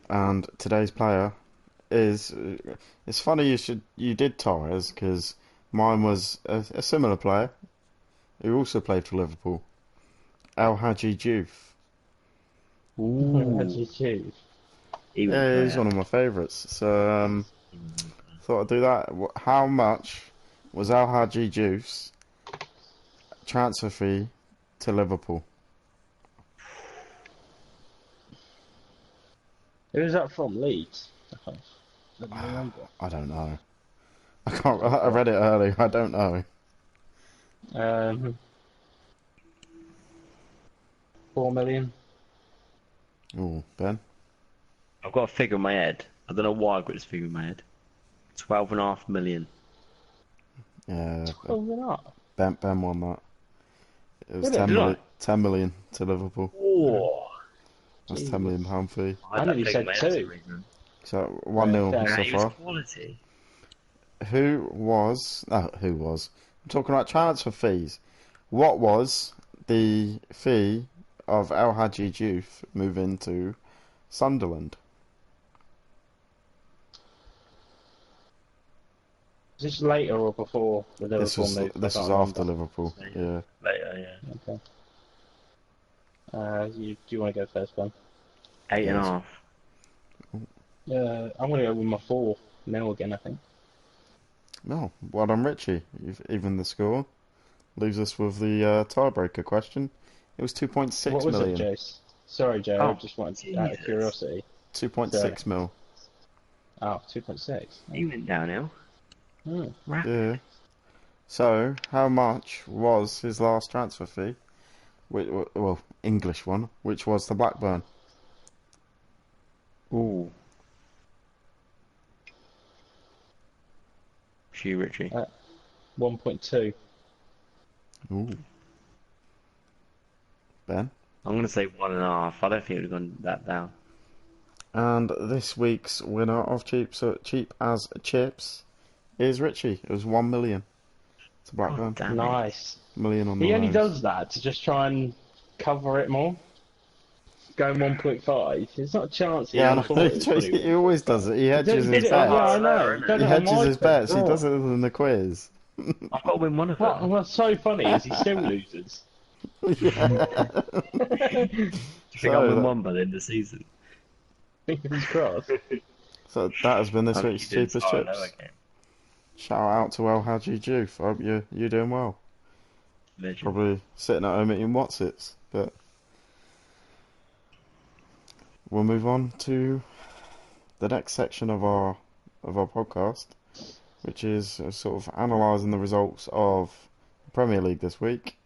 Speaker 1: And today's player is. It's funny you did Torres because mine was a similar player who also played for Liverpool. El Hadji Diouf.
Speaker 2: What'd
Speaker 3: Ooh.
Speaker 2: you choose?
Speaker 3: He was a
Speaker 1: Yeah, he's
Speaker 3: player.
Speaker 1: one of my favourites. So thought I'd do that. How much was El Hadji Diouf's transfer fee to Liverpool?
Speaker 2: Who was that from? Leeds? I can't remember.
Speaker 1: I don't know. I can't. I read it earlier. I don't know.
Speaker 2: 4 million?
Speaker 1: Oh, Ben.
Speaker 3: I've got a figure in my head. I don't know why I've got this figure in my head. 12.5 million.
Speaker 1: Yeah,
Speaker 2: Oh, we're not.
Speaker 1: Ben won that. It was
Speaker 2: Did it?
Speaker 1: 10
Speaker 3: Did
Speaker 1: million.
Speaker 3: I?
Speaker 1: 10 million to Liverpool.
Speaker 3: Oh.
Speaker 1: That's
Speaker 2: Jesus.
Speaker 1: £10 million fee.
Speaker 3: I had
Speaker 2: I
Speaker 3: that
Speaker 2: nearly
Speaker 3: figure in
Speaker 2: said
Speaker 3: my head for some
Speaker 2: 2.
Speaker 3: reason.
Speaker 1: So 1-0
Speaker 2: fair
Speaker 3: Nah,
Speaker 1: so
Speaker 3: he was
Speaker 1: far.
Speaker 3: quality.
Speaker 1: Who was? Who was? I'm talking about transfer fees. What was the fee of El Hadji Diouf moving to Sunderland?
Speaker 2: Is this later or before the
Speaker 1: This
Speaker 2: Liverpool
Speaker 1: was
Speaker 2: move? I
Speaker 1: this
Speaker 2: can't
Speaker 1: was after
Speaker 2: remember.
Speaker 1: Liverpool. Yeah.
Speaker 3: Later, yeah.
Speaker 2: Okay. Do you want to go first, Ben?
Speaker 3: 8.5.
Speaker 2: I'm going to go with my 4 now again, I think.
Speaker 1: No, well done, Richie. You've even the score. Leaves us with the tiebreaker question. It was 2.6
Speaker 2: What was
Speaker 1: million.
Speaker 2: it, Jace? Sorry, Joe, I
Speaker 3: Oh,
Speaker 2: just wanted out of
Speaker 3: Jesus.
Speaker 2: curiosity.
Speaker 1: 2.6 mil.
Speaker 2: Oh, 2.6.
Speaker 3: He went downhill.
Speaker 2: Hmm.
Speaker 3: Rapid.
Speaker 1: Yeah. So, how much was his last transfer fee? Well, English one, which was to Blackburn.
Speaker 3: Ooh. She Richie.
Speaker 2: 1.2.
Speaker 1: Ooh. Ben?
Speaker 3: I'm going to say 1.5. I don't think it would have gone that down.
Speaker 1: And this week's winner of cheap as chips is Richie. It was 1 million to Blackburn.
Speaker 3: Oh, damn it.
Speaker 2: Nice.
Speaker 1: Million on the
Speaker 2: He only
Speaker 1: nose.
Speaker 2: does that to just try and cover it more. Going 1.5. There's not a chance he
Speaker 1: Yeah,
Speaker 2: ever
Speaker 1: I
Speaker 2: thought
Speaker 1: know.
Speaker 2: it was funny.
Speaker 1: He always does it. He hedges
Speaker 2: Did
Speaker 1: his
Speaker 2: it? Yeah, I
Speaker 1: bets.
Speaker 2: know. Done
Speaker 1: He
Speaker 2: it on
Speaker 1: hedges
Speaker 2: my
Speaker 1: his
Speaker 2: quiz
Speaker 1: bets.
Speaker 2: as
Speaker 1: He
Speaker 2: well.
Speaker 1: does it in the quiz.
Speaker 3: I've got to win one of them.
Speaker 2: What's so funny is he still loses.
Speaker 1: Yeah.
Speaker 3: Do you think I'll
Speaker 1: So
Speaker 3: win
Speaker 1: that-
Speaker 3: one by the end of the season?
Speaker 2: Fingers crossed.
Speaker 1: So that has been this
Speaker 3: I'll
Speaker 1: week's
Speaker 3: keep doing
Speaker 1: cheapest
Speaker 3: Star
Speaker 1: chips.
Speaker 3: Noah game.
Speaker 1: Shout out to El Hadji Diouf. I hope you're doing well.
Speaker 3: Legend.
Speaker 1: Probably sitting at home eating Watsits, but we'll move on to the next section of our podcast, which is sort of analysing the results of the Premier League this week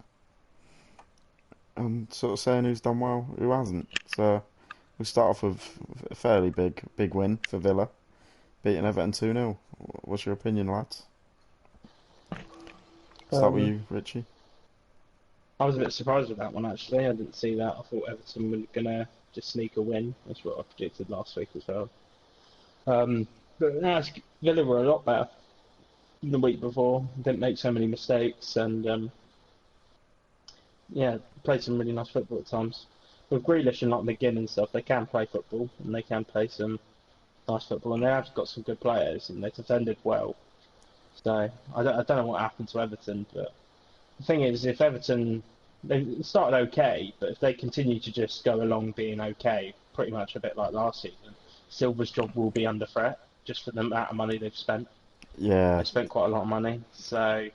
Speaker 1: and sort of saying who's done well, who hasn't. So we'll start off with a fairly big win for Villa, beating Everton 2-0. What's your opinion, lads? Start with you, Richie.
Speaker 2: I was a bit surprised with that one actually. I didn't see that. I thought Everton were gonna just sneak a win. That's what I predicted last week as well. But no, Villa were a lot better than the week before. Didn't make so many mistakes and yeah, played some really nice football at times. With Grealish and like McGinn and stuff, they can play football and they can play some nice football, and they have got some good players and they defended well. So I don't know what happened to Everton, but the thing is, if Everton they started okay, but if they continue to just go along being okay, pretty much a bit like last season, Silver's job will be under threat just for the amount of money they've spent.
Speaker 1: Yeah.
Speaker 2: They spent quite a lot of money, so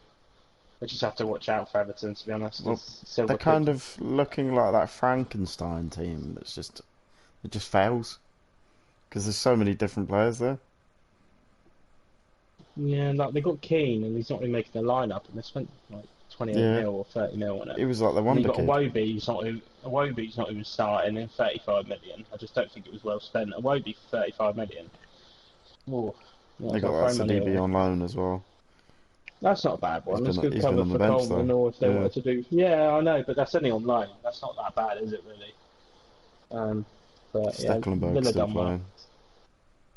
Speaker 2: they just have to watch out for Everton, to be honest.
Speaker 1: Well,
Speaker 2: 'Cause
Speaker 1: they're
Speaker 2: Silver
Speaker 1: kind
Speaker 2: could,
Speaker 1: of looking like that Frankenstein team that's just it just fails because there's so many different players there.
Speaker 2: yeah, like they got Keane and he's not really making the lineup, and they spent like 28
Speaker 1: Yeah,
Speaker 2: mil or 30 mil on
Speaker 1: it
Speaker 2: him.
Speaker 1: was like the
Speaker 2: And you
Speaker 1: wonder
Speaker 2: got
Speaker 1: kid.
Speaker 2: Iwobi's not even starting in 35 million. I just don't think it was well spent. Iwobi for 35 million. Oh, might
Speaker 1: They
Speaker 2: as well
Speaker 1: got that
Speaker 2: throw money
Speaker 1: Sadibi
Speaker 2: away.
Speaker 1: on loan as well.
Speaker 2: That's not a bad one. That's good
Speaker 1: He's been
Speaker 2: cover
Speaker 1: on the
Speaker 2: for
Speaker 1: bench
Speaker 2: Coleman,
Speaker 1: though.
Speaker 2: or if they
Speaker 1: Yeah,
Speaker 2: wanted to do. Yeah, I know, but that's only on loan. That's not that bad, is it really? But yeah,
Speaker 1: Stecklenburg's
Speaker 2: Villa
Speaker 1: still
Speaker 2: done well.
Speaker 1: playing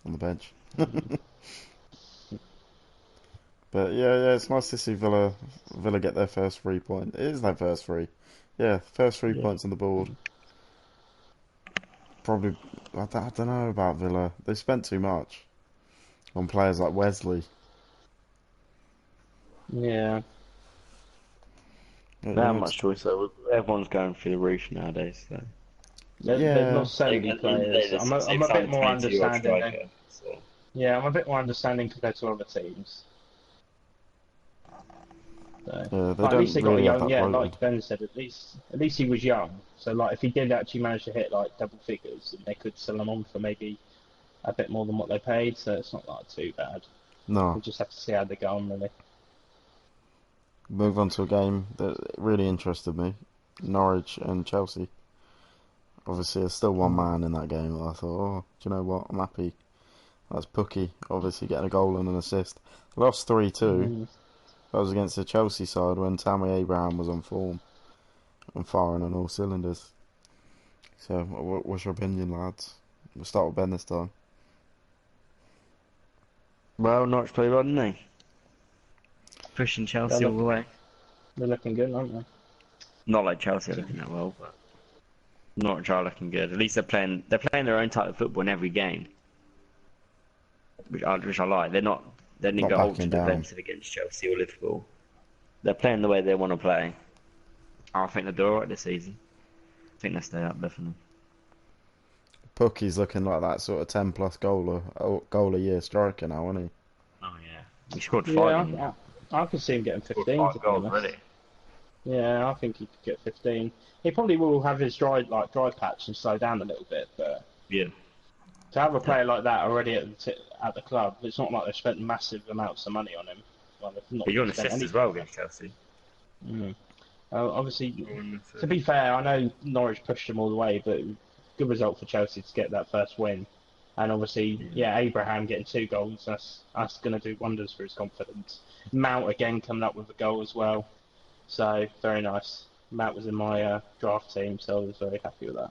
Speaker 1: on the bench. But yeah, it's nice to see Villa get their first 3 point. It is their first three. Yeah, first three
Speaker 2: Yeah.
Speaker 1: points on the board. Probably, I don't know about Villa. They spent too much on players like Wesley.
Speaker 2: Yeah.
Speaker 3: They have
Speaker 1: It's,
Speaker 3: much choice though. Everyone's going through the roof nowadays. So
Speaker 2: They've
Speaker 1: yeah,
Speaker 2: lost so
Speaker 3: at
Speaker 2: many
Speaker 3: the end of the day,
Speaker 2: players. I'm
Speaker 3: they've
Speaker 2: a bit
Speaker 3: signed a
Speaker 2: more
Speaker 3: 22-year-old
Speaker 2: understanding.
Speaker 3: striker. So
Speaker 2: Yeah, I'm a bit more understanding compared to other teams. So,
Speaker 1: yeah, they
Speaker 2: but at least
Speaker 1: don't
Speaker 2: they got a
Speaker 1: really have
Speaker 2: young.
Speaker 1: that
Speaker 2: Yeah,
Speaker 1: bloated.
Speaker 2: like Ben said, at least he was young. So like, if he did actually manage to hit like double figures, then they could sell him on for maybe a bit more than what they paid. So it's not like too bad.
Speaker 1: No,
Speaker 2: We'll just have to see how they go on, really.
Speaker 1: move on to a game that really interested me. Norwich and Chelsea. Obviously, there's still one
Speaker 2: Mm.
Speaker 1: man in that game. I thought, oh, do you know what? I'm happy. That's Pookie, obviously getting a goal and an assist. Lost 3-2.
Speaker 2: Mm.
Speaker 1: That was against the Chelsea side when Tammy Abraham was on form and firing on all cylinders. So, what's your opinion, lads? We'll start with Ben this time.
Speaker 3: well, Norwich played well, didn't they? Pushing
Speaker 2: They're
Speaker 3: Chelsea all the
Speaker 2: looking,
Speaker 3: way.
Speaker 2: they're looking good, aren't they?
Speaker 3: Not like Chelsea are
Speaker 2: So,
Speaker 3: looking that well, but Norwich are looking good. At least they're playing their own type of football in every game, which I like. They didn't
Speaker 1: Not
Speaker 3: go
Speaker 1: backing
Speaker 3: ultra
Speaker 1: down.
Speaker 3: defensive against Chelsea or Liverpool. They're playing the way they want to play. I think they'll do alright this season. I think they'll stay up definitely.
Speaker 1: Pookie's looking like that sort of 10 plus goal a year striker now, isn't he?
Speaker 3: Oh yeah, he scored five.
Speaker 2: yeah,
Speaker 3: Didn't he?
Speaker 2: I could see him getting
Speaker 3: Scored
Speaker 2: 15, to
Speaker 3: five
Speaker 2: be
Speaker 3: goals
Speaker 2: honest.
Speaker 3: already.
Speaker 2: Yeah, I think he could get 15. He probably will have his dry patch and slow down a little bit, but
Speaker 3: Yeah.
Speaker 2: to have a player like that already at the club, it's not like they've spent massive amounts of money on him. Well, they've not
Speaker 3: He got
Speaker 2: really
Speaker 3: an
Speaker 2: spent
Speaker 3: assist as
Speaker 2: anything
Speaker 3: well
Speaker 2: on him.
Speaker 3: against Chelsea.
Speaker 2: Mm. Obviously,
Speaker 3: Scoring
Speaker 2: to be fair, I know Norwich pushed them all the way, but good result for Chelsea to get that first win. And obviously, yeah, Abraham getting 2 goals, that's going to do wonders for his confidence. Mount again coming up with a goal as well. So, very nice. Mount was in my draft team, so I was very happy with that.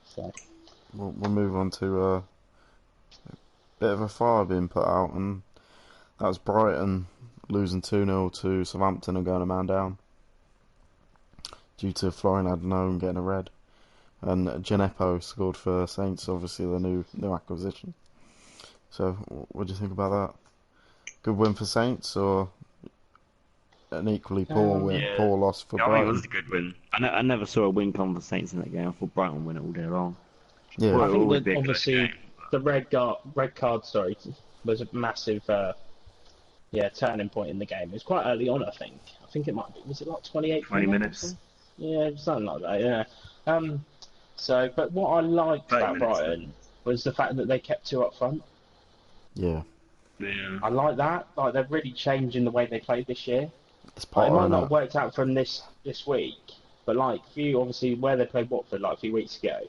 Speaker 2: So,
Speaker 1: We'll move on to a bit of a fire being put out, and that was Brighton losing 2-0 to Southampton and going a man down due to Florian Adnone getting a red. And Gineppo scored for Saints, obviously the new acquisition. So, what do you think about that? Good win for Saints, or an equally poor win,
Speaker 3: Yeah.
Speaker 1: poor loss for
Speaker 3: Yeah, I think it was
Speaker 1: Brighton?
Speaker 3: a good win. I never saw a win come for Saints in that game. I thought Brighton would win it all day long.
Speaker 1: Yeah,
Speaker 2: I
Speaker 3: Well, it'll
Speaker 2: think
Speaker 3: always
Speaker 2: that
Speaker 3: be a close
Speaker 2: obviously
Speaker 3: game.
Speaker 2: the red card, sorry, was a massive, turning point in the game. It was quite early on, I think. I think it might be. Was it like 28th
Speaker 3: 20
Speaker 2: minute or
Speaker 3: minutes.
Speaker 2: something? Yeah, something like that. Yeah. But what I liked
Speaker 3: 30
Speaker 2: about
Speaker 3: minutes.
Speaker 2: Brighton was the fact that they kept 2 up front.
Speaker 1: yeah,
Speaker 3: Yeah.
Speaker 2: I like that. Like they're really changing the way they play this year.
Speaker 1: it's
Speaker 2: Like, it
Speaker 1: Potter
Speaker 2: might
Speaker 1: in
Speaker 2: not
Speaker 1: it.
Speaker 2: have worked out from this week, but like few obviously where they played Watford like a few weeks ago,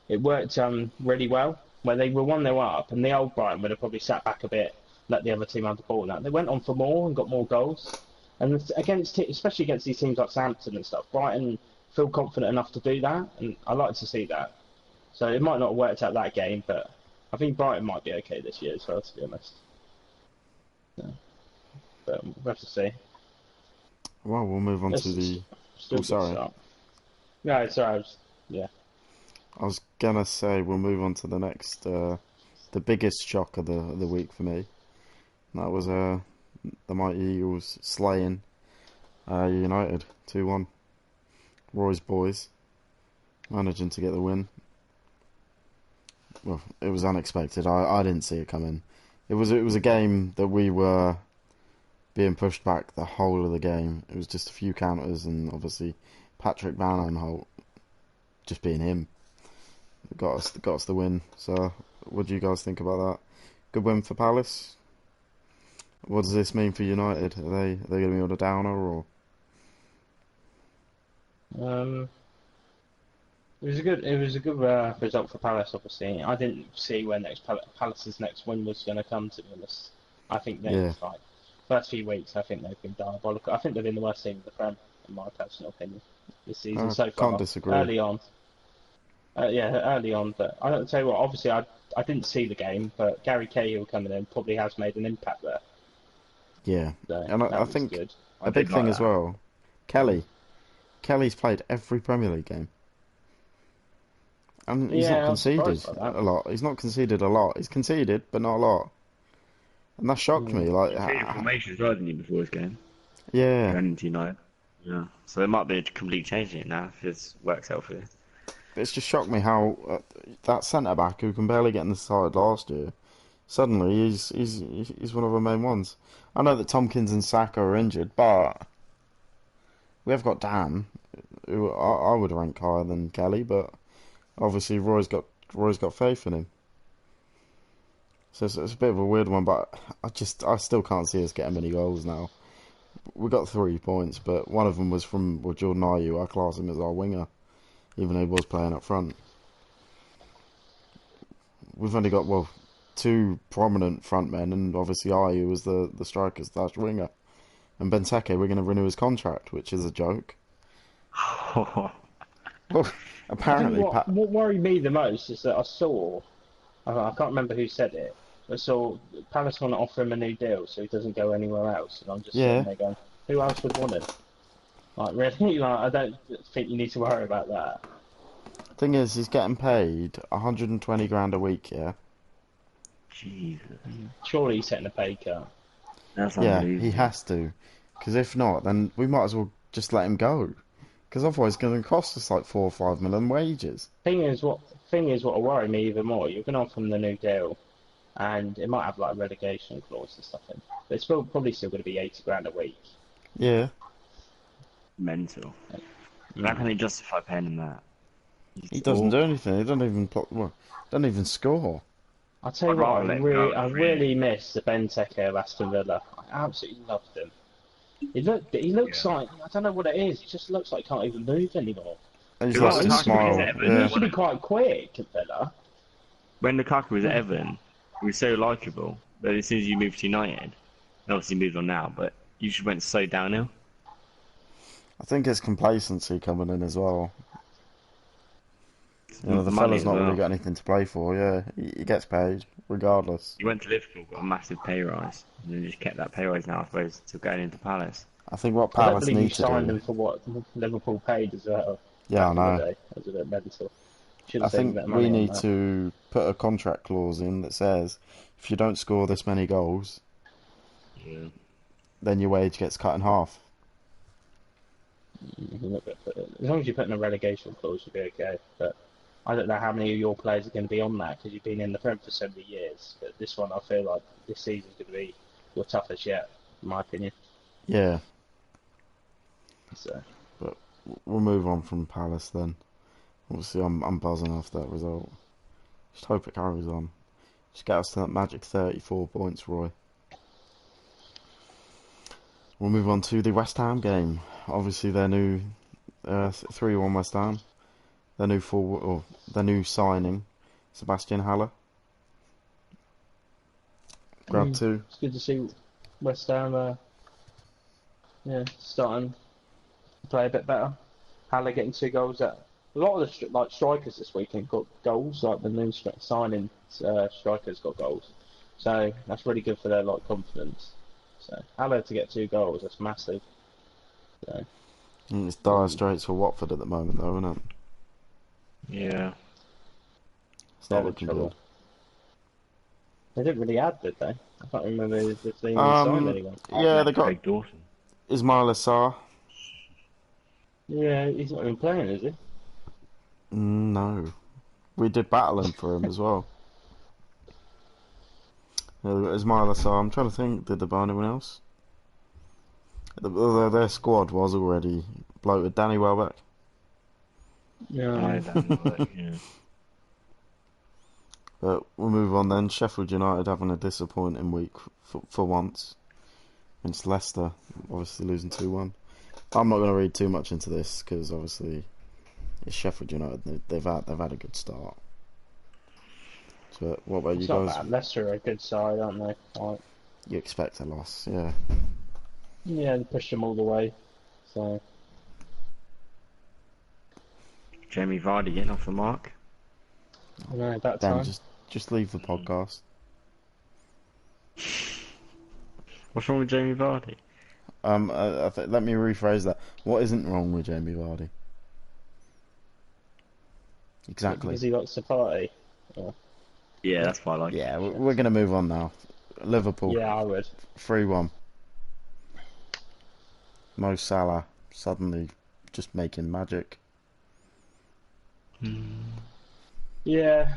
Speaker 2: it worked really well. Where they were 1-0 up, and the old Brighton would have probably sat back a bit, let the other team have the ball. And that they went on for more and got more goals. And especially against these teams like Southampton and stuff, Brighton feel confident enough to do that, and I like to see that. So it might not have worked out that game, but I think Brighton might be okay this year as well, to be honest. Yeah. But we'll have to see.
Speaker 1: Well, we'll move on to
Speaker 2: It's
Speaker 1: the.
Speaker 2: still
Speaker 1: Oh,
Speaker 2: a good
Speaker 1: sorry.
Speaker 2: start. No, sorry. Yeah.
Speaker 1: I was gonna say we'll move on to the next, the biggest shock of the week for me. That was the mighty Eagles slaying United 2-1. Roy's boys managing to get the win. Well, it was unexpected. I didn't see it coming. It was a game that we were being pushed back the whole of the game. It was just a few counters and obviously Patrick Van Aanholt just being him got us the win. So, what do you guys think about that? Good win for Palace. What does this mean for United? Are they going to be on a downer or?
Speaker 2: It was a good result for Palace. Obviously, I didn't see where Palace's next win was going to come. To be honest, I think
Speaker 1: Yeah.
Speaker 2: like first few weeks, I think they've been diabolical. I think they've been the worst team in the Prem, in my personal opinion, this season so far.
Speaker 1: Can't disagree.
Speaker 2: Early on, early on. But I don't tell you what. Obviously, I didn't see the game, but Gary Cahill coming in probably has made an impact there.
Speaker 1: Yeah,
Speaker 2: So
Speaker 1: and I
Speaker 2: was
Speaker 1: think
Speaker 2: good.
Speaker 1: a big thing
Speaker 3: like
Speaker 1: as
Speaker 3: that.
Speaker 1: well. Kelly's played every Premier League game. And he's not
Speaker 2: Yeah, I was
Speaker 1: conceded
Speaker 2: surprised by that.
Speaker 1: a lot. He's not conceded a lot. He's conceded, but not a lot. And that shocked me. Like,
Speaker 3: You changed formation as well, didn't you, before this game?
Speaker 1: yeah,
Speaker 3: Going into United. Yeah. So it might be a complete change in it now if this works out for you.
Speaker 1: it's just shocked me how that centre back who can barely get in the side last year, suddenly he's one of our main ones. I know that Tompkins and Saka are injured, but we have got Dan, who I would rank higher than Kelly, but obviously Roy's got faith in him. So it's a bit of a weird one, but I still can't see us getting many goals now. We got 3 points, but one of them was from Jordan Ayew. I class him as our winger, even though he was playing up front. We've only got 2 prominent front men, and obviously Ayew was the striker/winger. And Benteke, we're going to renew his contract, which is a joke. Well,
Speaker 2: I think
Speaker 1: apparently,
Speaker 2: what worried me the most is that I can't remember who said it, but saw Palace want to offer him a new deal so he doesn't go anywhere else. And I'm just
Speaker 1: Yeah.
Speaker 2: sitting there going, who else would want him? Like, really? Like, I don't think you need to worry about that.
Speaker 1: thing is, he's getting paid 120 grand a week, yeah?
Speaker 3: Jesus.
Speaker 2: Surely he's setting a pay cut.
Speaker 3: That's
Speaker 1: Yeah,
Speaker 3: unbelievable.
Speaker 1: he has to. Because if not, then we might as well just let him go. Because otherwise it's going to cost us like 4 or 5 million wages.
Speaker 2: Thing is, what will worry me even more, you're going to offer him the new deal, and it might have like a relegation clause and stuff in, but it's probably still going to be 80 grand a week.
Speaker 1: Yeah.
Speaker 3: Mental. How can they justify paying him that?
Speaker 1: He doesn't do anything. He doesn't even score.
Speaker 2: I'll tell you
Speaker 3: I'd
Speaker 2: what,
Speaker 3: rather let him go,
Speaker 2: I
Speaker 3: really.
Speaker 2: really miss the Benteke of Aston Villa. I absolutely loved him. He looks like, I don't know what it is, he just looks like he can't even move anymore.
Speaker 1: And he's
Speaker 3: Well,
Speaker 1: lost
Speaker 3: he
Speaker 1: his
Speaker 3: used to be
Speaker 1: smile.
Speaker 3: Everton,
Speaker 2: He
Speaker 1: Yeah.
Speaker 2: used to be quite quick at Villa.
Speaker 3: When Lukaku was at Everton, he was so likeable. But as soon as you moved to United, obviously moved on now, but you just went so downhill.
Speaker 1: I think it's complacency coming in as well. You know, the
Speaker 3: Money
Speaker 1: fella's
Speaker 3: as
Speaker 1: not
Speaker 3: well.
Speaker 1: really got anything to play for, yeah. He gets paid, regardless.
Speaker 3: He went to Liverpool, got a massive pay rise, and then just kept that pay rise now, I suppose, till going into Palace.
Speaker 1: I think what
Speaker 2: I don't
Speaker 1: Palace
Speaker 2: believe you
Speaker 1: need to
Speaker 2: signed
Speaker 1: do...
Speaker 2: him for what Liverpool paid as well.
Speaker 1: Yeah, I
Speaker 2: back in the
Speaker 1: know.
Speaker 2: day. That was a bit mental. Should
Speaker 1: I
Speaker 2: have saved a
Speaker 1: think
Speaker 2: bit of
Speaker 1: we
Speaker 2: money on
Speaker 1: need
Speaker 2: that.
Speaker 1: to put a contract clause in that says if you don't score this many goals,
Speaker 3: Yeah.
Speaker 1: then your wage gets cut in half.
Speaker 2: As long as you put in a relegation clause, you'll be okay. But I don't know how many of your players are going to be on that because you've been in the Prem for so many years. But this one, I feel like this season's going to be your toughest yet, in my opinion.
Speaker 1: Yeah,
Speaker 2: So
Speaker 1: but we'll move on from Palace then. Obviously, I'm buzzing off that result. Just hope it carries on. Just get us to that magic 34 points, Roy. We'll move on to the West Ham game. Obviously, their new 3-1 West Ham. Their new signing, Sebastian Haller. Grab 2.
Speaker 2: it's good to see West Ham, starting to play a bit better. Haller getting 2 goals. A lot of the strikers this weekend got goals. Like the new signing strikers got goals, so that's really good for their confidence. So Haller to get 2 goals, that's massive. So
Speaker 1: It's dire straits for Watford at the moment, though, isn't it?
Speaker 3: Yeah.
Speaker 1: It's
Speaker 2: they're
Speaker 1: not
Speaker 2: in
Speaker 1: looking
Speaker 2: trouble.
Speaker 1: good.
Speaker 2: They didn't really add, did they? I can't remember if they even signed anyone.
Speaker 1: Yeah, they got
Speaker 3: Craig Dawson.
Speaker 1: Ismail Assar.
Speaker 2: Yeah, he's not even playing, is he?
Speaker 1: No. We did battle him for him as well. Ismaila Sarr. I'm trying to think, did they buy anyone else? Their squad was already bloated. Danny Welbeck.
Speaker 3: I
Speaker 2: Yeah.
Speaker 3: don't know. Yeah.
Speaker 1: But we'll move on then. Sheffield United having a disappointing week for once. Against Leicester, obviously losing 2-1. I'm not going to read too much into this because obviously it's Sheffield United. They've had a good start. So what about you
Speaker 2: It's not
Speaker 1: guys?
Speaker 2: bad. Leicester are a good side, aren't they? Like,
Speaker 1: You expect a loss, yeah.
Speaker 2: yeah, they pushed them all the way. So,
Speaker 3: Jamie Vardy getting off the mark.
Speaker 2: I know, that
Speaker 1: Ben,
Speaker 2: time.
Speaker 1: just leave the podcast.
Speaker 3: What's wrong with Jamie Vardy?
Speaker 1: Let me rephrase that. What isn't wrong with Jamie Vardy? Exactly.
Speaker 2: Because he likes to party. Yeah,
Speaker 3: Yeah, that's why I like
Speaker 1: Yeah,
Speaker 3: him.
Speaker 1: we're going to move on now. Liverpool,
Speaker 2: yeah, I would.
Speaker 1: 3-1. Mo Salah suddenly just making magic.
Speaker 2: Yeah,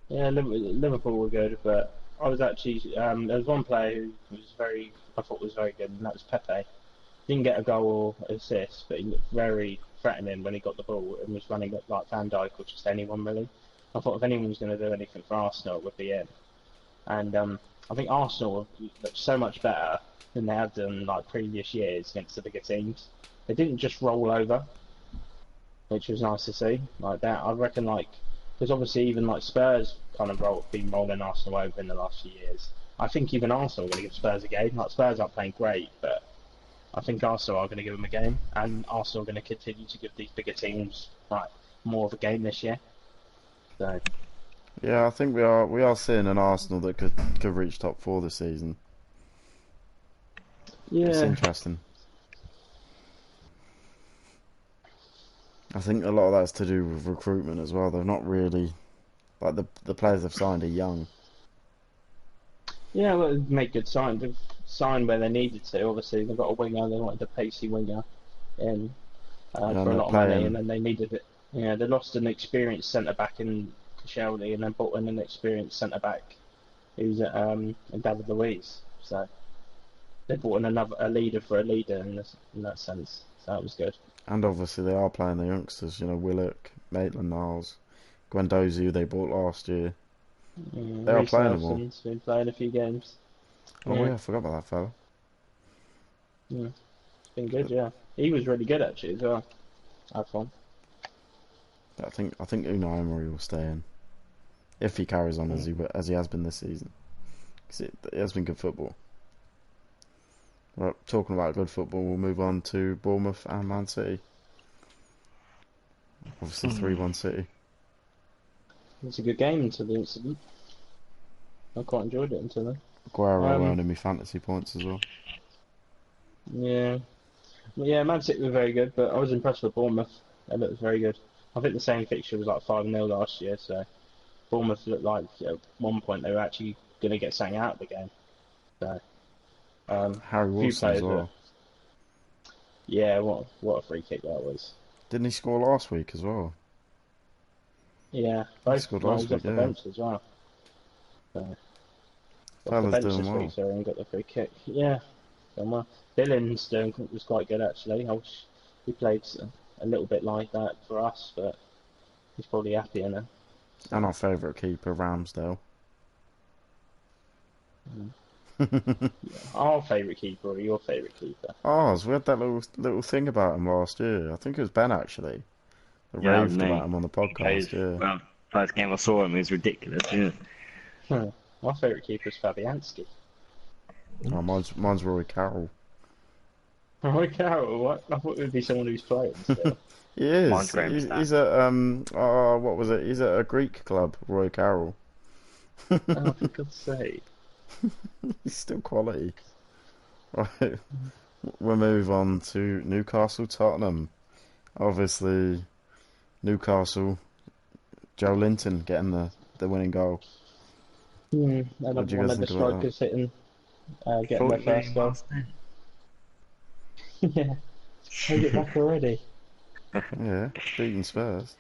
Speaker 2: yeah, Liverpool were good, but I was actually there was one player who was I thought was very good, and that was Pepe. Didn't get a goal or assist, but he looked very threatening when he got the ball and was running up like Van Dijk or just anyone really. I thought if anyone was going to do anything for Arsenal, it would be him. And I think Arsenal looked so much better than they had done like previous years against the bigger teams. They didn't just roll over, which was nice to see. Like that, I reckon because obviously even like Spurs kind of been rolling Arsenal over in the last few years. I think even Arsenal are going to give Spurs a game. Like Spurs aren't playing great, but I think Arsenal are going to give them a game, and Arsenal are going to continue to give these bigger teams like more of a game this year. So
Speaker 1: Yeah, I think we are seeing an Arsenal that could reach top four this season. It's
Speaker 2: yeah,
Speaker 1: interesting. I think a lot of that's to do with recruitment as well. They're not really like the players they've signed are young.
Speaker 2: yeah, well, they've made good signs. They've signed where they needed to. Obviously, they've got a winger. They wanted a pacey winger in
Speaker 1: And
Speaker 2: for a
Speaker 1: they're
Speaker 2: lot of money, and
Speaker 1: playing.
Speaker 2: then they needed it. Yeah, they lost an experienced centre back in Shelby, and then brought in an experienced centre back who's in David Luiz. So they brought in a leader for a leader in that sense. So that was good.
Speaker 1: And obviously they are playing the youngsters, Willock, Maitland-Niles, Guendouzi, who they bought last year. They are
Speaker 2: Reece
Speaker 1: playing them all.
Speaker 2: Nelson's been playing a few games.
Speaker 1: Oh
Speaker 2: Yeah,
Speaker 1: yeah, I forgot about that fella.
Speaker 2: yeah, it's been good. Yeah, he was really good actually as well. I thought.
Speaker 1: I think Unai Emery will stay in if he carries on
Speaker 2: Mm.
Speaker 1: as he has been this season. 'Cause it has been good football. Right, talking about good football, we'll move on to Bournemouth and Man City. Obviously 3-1 City.
Speaker 2: It was a good game until the incident. I quite enjoyed it until then.
Speaker 1: Aguero
Speaker 2: Um,
Speaker 1: earning me fantasy points as well.
Speaker 2: yeah, yeah, Man City were very good, but I was impressed with Bournemouth. They looked very good. I think the same fixture was like 5-0 last year, so Bournemouth looked like at one point they were actually going to get something out of the game. So
Speaker 1: Harry
Speaker 2: a few
Speaker 1: Wilson as
Speaker 2: players were,
Speaker 1: well.
Speaker 2: yeah, what a free kick that was.
Speaker 1: Didn't he score last week as well?
Speaker 2: Yeah,
Speaker 1: He
Speaker 2: both.
Speaker 1: scored
Speaker 2: Well, he
Speaker 1: last
Speaker 2: was
Speaker 1: week,
Speaker 2: off the
Speaker 1: yeah.
Speaker 2: bench as well. So, off the
Speaker 1: Fella's
Speaker 2: bench
Speaker 1: doing
Speaker 2: this week,
Speaker 1: well.
Speaker 2: so he got the free kick. Yeah, done well. Dylan's doing was quite good actually. I wish he played a little bit like that for us, but he's probably happier now.
Speaker 1: And
Speaker 2: So,
Speaker 1: our favourite keeper, Ramsdale.
Speaker 2: mm. Yeah. Our favourite keeper or your favourite keeper?
Speaker 1: Ours, we had that little thing about him last year. I think it was Ben actually. That
Speaker 3: Yeah, that was
Speaker 1: raved about
Speaker 3: me.
Speaker 1: him on the
Speaker 3: He plays.
Speaker 1: podcast, yeah.
Speaker 3: Well, first game I saw him, it was ridiculous. Yeah.
Speaker 2: My favourite keeper is Fabianski.
Speaker 1: Oh, mine's Rory Carroll.
Speaker 2: Roy Carroll, what? I thought it would be someone who's playing still.
Speaker 1: He
Speaker 3: Mine's
Speaker 1: is.
Speaker 3: Graham
Speaker 1: He's
Speaker 3: Stat.
Speaker 1: at what was it? He's at a Greek club, Roy Carroll.
Speaker 2: Oh, for God's sake.
Speaker 1: He's still quality. Right, we'll move on to Newcastle Tottenham. Obviously, Newcastle, Joe Linton getting the winning goal. What
Speaker 2: Another
Speaker 1: do you
Speaker 2: one
Speaker 1: guys
Speaker 2: of the
Speaker 1: think about
Speaker 2: strikers hitting, getting
Speaker 3: Thought
Speaker 2: their
Speaker 3: he was
Speaker 2: first
Speaker 3: in
Speaker 2: goal.
Speaker 3: last night.
Speaker 2: Yeah. Take it back already.
Speaker 1: Yeah, beating Spurs.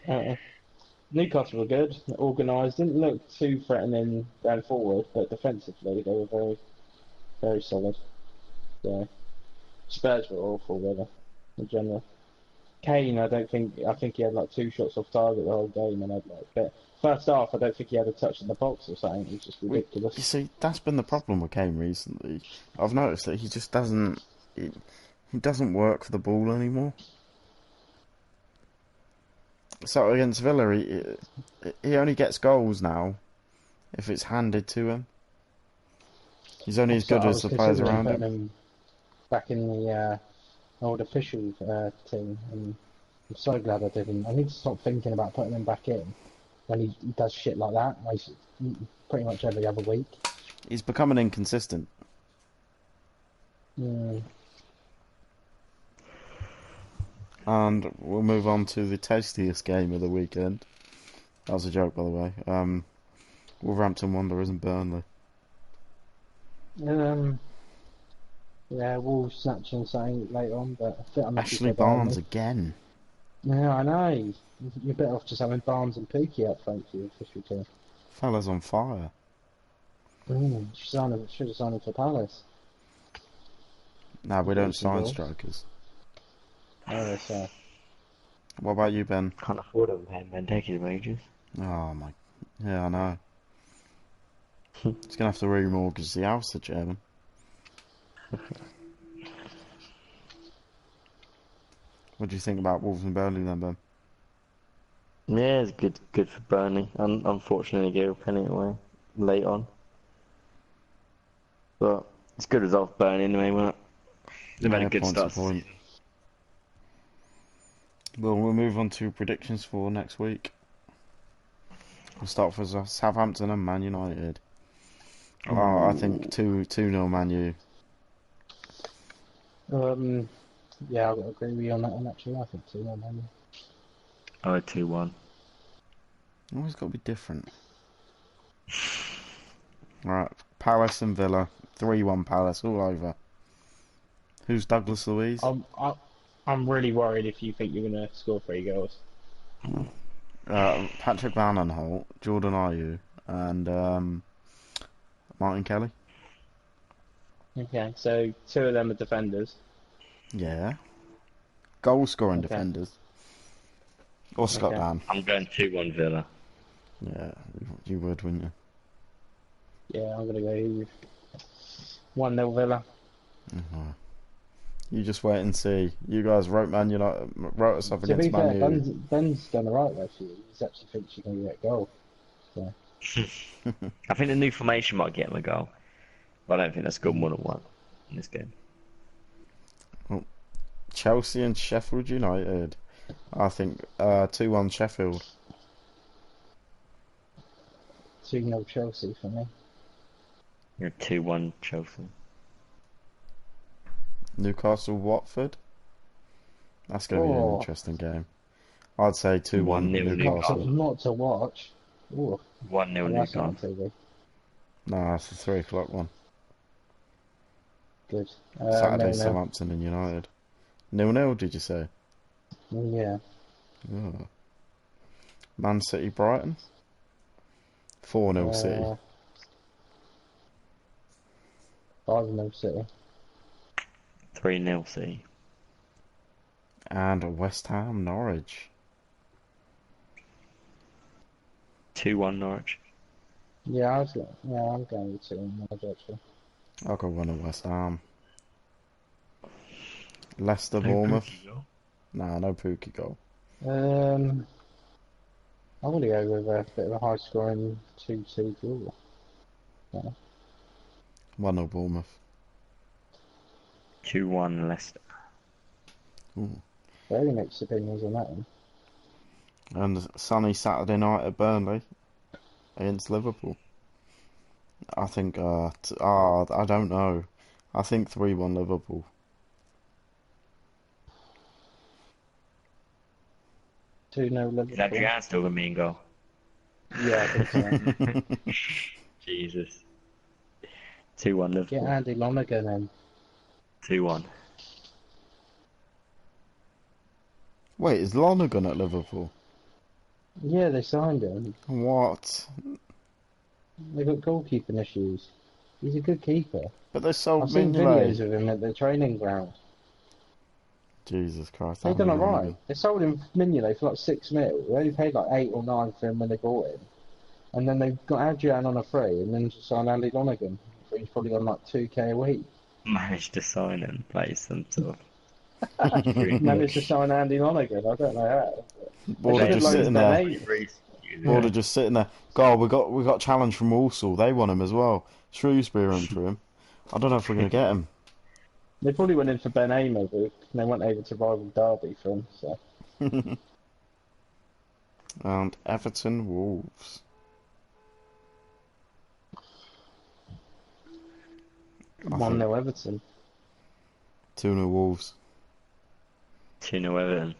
Speaker 2: Newcastle were good, organised, didn't look too threatening going forward, but defensively they were very, very solid. So Spurs were awful, really, in general. Kane, I think he had like 2 shots off target the whole game, and but first half, I don't think he had a touch in the box or something. It was just
Speaker 1: You
Speaker 2: ridiculous.
Speaker 1: see, that's been the problem with Kane recently. I've noticed that he just doesn't. He doesn't work for the ball anymore. So against Villa, he only gets goals now if it's handed to him. He's only as good
Speaker 2: I
Speaker 1: as
Speaker 2: was
Speaker 1: the players
Speaker 2: considering
Speaker 1: around
Speaker 2: putting
Speaker 1: him.
Speaker 2: him back in the old official team, and I'm so glad I didn't. I need to stop thinking about putting him back in when he does shit like that, pretty much every other week.
Speaker 1: He's becoming inconsistent.
Speaker 2: Mm.
Speaker 1: And we'll move on to the tastiest game of the weekend. That was a joke, by the way. Wolverhampton Wanderers and Burnley.
Speaker 2: Yeah, Wolves snatching something later on, but a bit unlucky
Speaker 1: Ashley
Speaker 2: for Burnley.
Speaker 1: Barnes again.
Speaker 2: Yeah, I know. You're better off just having Barnes and Pookie up front for your official team.
Speaker 1: Fella's on fire.
Speaker 2: Should have signed him for Palace.
Speaker 1: No, we don't
Speaker 2: Decent
Speaker 1: sign
Speaker 2: goals.
Speaker 1: strikers.
Speaker 2: Oh, so.
Speaker 1: What about you, Ben?
Speaker 3: Can't afford them paying Benteke's wages.
Speaker 1: Oh my. Yeah, I know. He's gonna have to remortgage the house, the German. What do you think about Wolves and Burnley then, Ben?
Speaker 3: Yeah, it's good for Burnley. Unfortunately, they gave a penalty away late on. But it's a good result for Burnley anyway, wasn't it? They've had a
Speaker 1: Yeah,
Speaker 3: good
Speaker 1: point to
Speaker 3: start to the
Speaker 1: point.
Speaker 3: season.
Speaker 1: Well, we'll move on to predictions for next week. We'll start with Southampton and Man United. I think 2-0 Man U.
Speaker 2: Yeah, I've got to agree with you on that one actually. I think 2-1 Man.
Speaker 3: Oh, 2-1.
Speaker 1: Always got to be different. Right, Palace and Villa. 3-1 Palace, all over. Who's Douglas Luiz?
Speaker 2: I'm really worried if you think you're going to score 3 goals.
Speaker 1: Patrick Van Aanholt, Jordan Ayew, and Martin Kelly.
Speaker 2: Okay, so 2 of them are defenders.
Speaker 1: Yeah. Goal scoring
Speaker 2: Okay.
Speaker 1: defenders. Or Scott
Speaker 2: Okay.
Speaker 1: Dan.
Speaker 3: I'm going 2-1 Villa.
Speaker 1: Yeah, you would, wouldn't you?
Speaker 2: Yeah, I'm going to go 1-0 Villa.
Speaker 1: You just wait and see. You guys wrote us up
Speaker 2: To be
Speaker 1: against
Speaker 2: fair,
Speaker 1: Man U.
Speaker 2: Ben's done alright though for you. He actually thinks you can get a goal. So.
Speaker 3: I think the new formation might get him a goal. But I don't think that's good more than one in this game.
Speaker 1: Chelsea and Sheffield United. I think 2-1 Sheffield.
Speaker 2: 2-0 Chelsea for me.
Speaker 3: You're 2-1 Chelsea.
Speaker 1: Newcastle Watford. That's going to be an interesting game. I'd say 2-1
Speaker 3: 1-0
Speaker 1: Newcastle.
Speaker 2: Not to watch. Ooh,
Speaker 3: 1-0
Speaker 2: that's not on
Speaker 3: Newcastle.
Speaker 2: TV.
Speaker 1: No, that's the 3 o'clock one.
Speaker 2: Good.
Speaker 1: Saturday,
Speaker 2: 0-0.
Speaker 1: Southampton and United. 0-0, did you say?
Speaker 2: Yeah.
Speaker 1: Oh. Man City Brighton. 4-0 City.
Speaker 2: 5-0 City.
Speaker 3: 3-0 City.
Speaker 1: And West Ham Norwich.
Speaker 3: 2-1 Norwich.
Speaker 2: Yeah, I'm going with 2 actually.
Speaker 1: I'll go 1 West Ham. Leicester
Speaker 3: No
Speaker 1: Bournemouth.
Speaker 3: Pookie goal.
Speaker 1: Nah, no Pookie goal.
Speaker 2: I'm going to go with a bit of a high scoring 2-2 draw. Yeah.
Speaker 1: 1-0 Bournemouth.
Speaker 3: 2-1 Leicester.
Speaker 1: Ooh.
Speaker 2: Very mixed opinions on that one.
Speaker 1: And sunny Saturday night at Burnley against Liverpool. I think, I don't know. I think 3-1 Liverpool.
Speaker 2: 2-0 Liverpool.
Speaker 3: Is Adrian still going to be in goal?
Speaker 2: Yeah, I think so.
Speaker 3: Jesus. 2-1
Speaker 2: Get
Speaker 3: Liverpool.
Speaker 2: Andy Lonergan in.
Speaker 3: 2-1.
Speaker 1: Wait, is Lonergan at Liverpool?
Speaker 2: Yeah, they signed him.
Speaker 1: What?
Speaker 2: They got goalkeeping issues. He's a good keeper.
Speaker 1: But they sold
Speaker 2: I've seen
Speaker 1: Mignolet.
Speaker 2: videos of him at the training ground.
Speaker 1: Jesus Christ,
Speaker 2: They
Speaker 1: that was
Speaker 2: done alright.
Speaker 1: Lonergan.
Speaker 2: They sold him Mignolet for like 6 mil. They only paid like 8 or 9 for him when they bought him. And then they got Adrian on a free, and then just signed Andy Lonergan. So he's probably on like 2k a week.
Speaker 3: Managed to sign and play some sort
Speaker 2: Managed to
Speaker 3: of
Speaker 2: sign Andy Lonergan. I don't know how. They
Speaker 1: Border
Speaker 2: should have
Speaker 1: just
Speaker 2: loaned
Speaker 1: sitting
Speaker 2: Ben
Speaker 1: there.
Speaker 2: Amy.
Speaker 1: Border just sitting there. God, we got challenge from Walsall. They want him as well. Shrewsbury in for him. I don't know if we're gonna get him.
Speaker 2: They probably went in for Ben Amy, but they weren't able to rival Derby for him. So
Speaker 1: And Everton Wolves.
Speaker 2: 1-0 Everton.
Speaker 1: 2-0 Wolves.
Speaker 3: 2-0 Everton.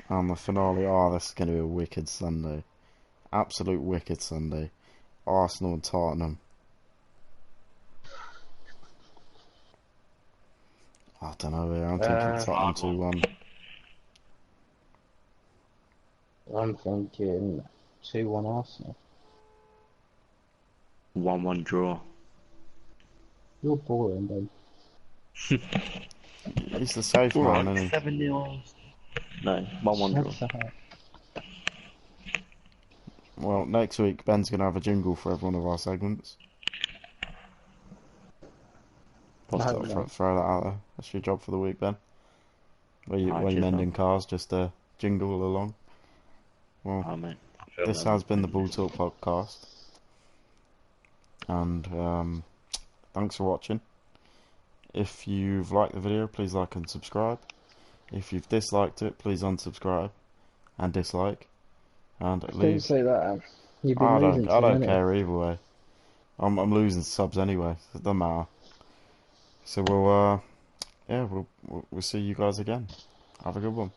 Speaker 1: And the finale. Oh, this is going to be a wicked Sunday. Absolute wicked Sunday. Arsenal and Tottenham. I don't know here. I'm thinking Tottenham 2-1.
Speaker 2: I'm thinking 2-1 Arsenal.
Speaker 3: 1-1 draw.
Speaker 2: You're boring, then.
Speaker 1: He's the safe man, isn't he?
Speaker 3: 7-0. No, 1-1 draw.
Speaker 2: Shut up.
Speaker 1: Well, next week Ben's going to have a jingle for every one of our segments.
Speaker 3: What's
Speaker 2: No,
Speaker 3: that?
Speaker 2: no.
Speaker 1: Throw that out there. That's your job for the week, Ben. Where you
Speaker 3: Cheers,
Speaker 1: mending
Speaker 3: man.
Speaker 1: cars, just jingle along. Well,
Speaker 3: Oh, mate.
Speaker 1: this has been the Ball Talk podcast. And thanks for watching. If you've liked the video, please like and subscribe. If you've disliked it, please unsubscribe and dislike. And
Speaker 2: Don't
Speaker 1: leave.
Speaker 2: say that. You've been losing
Speaker 1: I
Speaker 2: too
Speaker 1: don't
Speaker 2: many.
Speaker 1: care either way. I'm losing subs anyway. So it doesn't matter. So we'll see you guys again. Have a good one.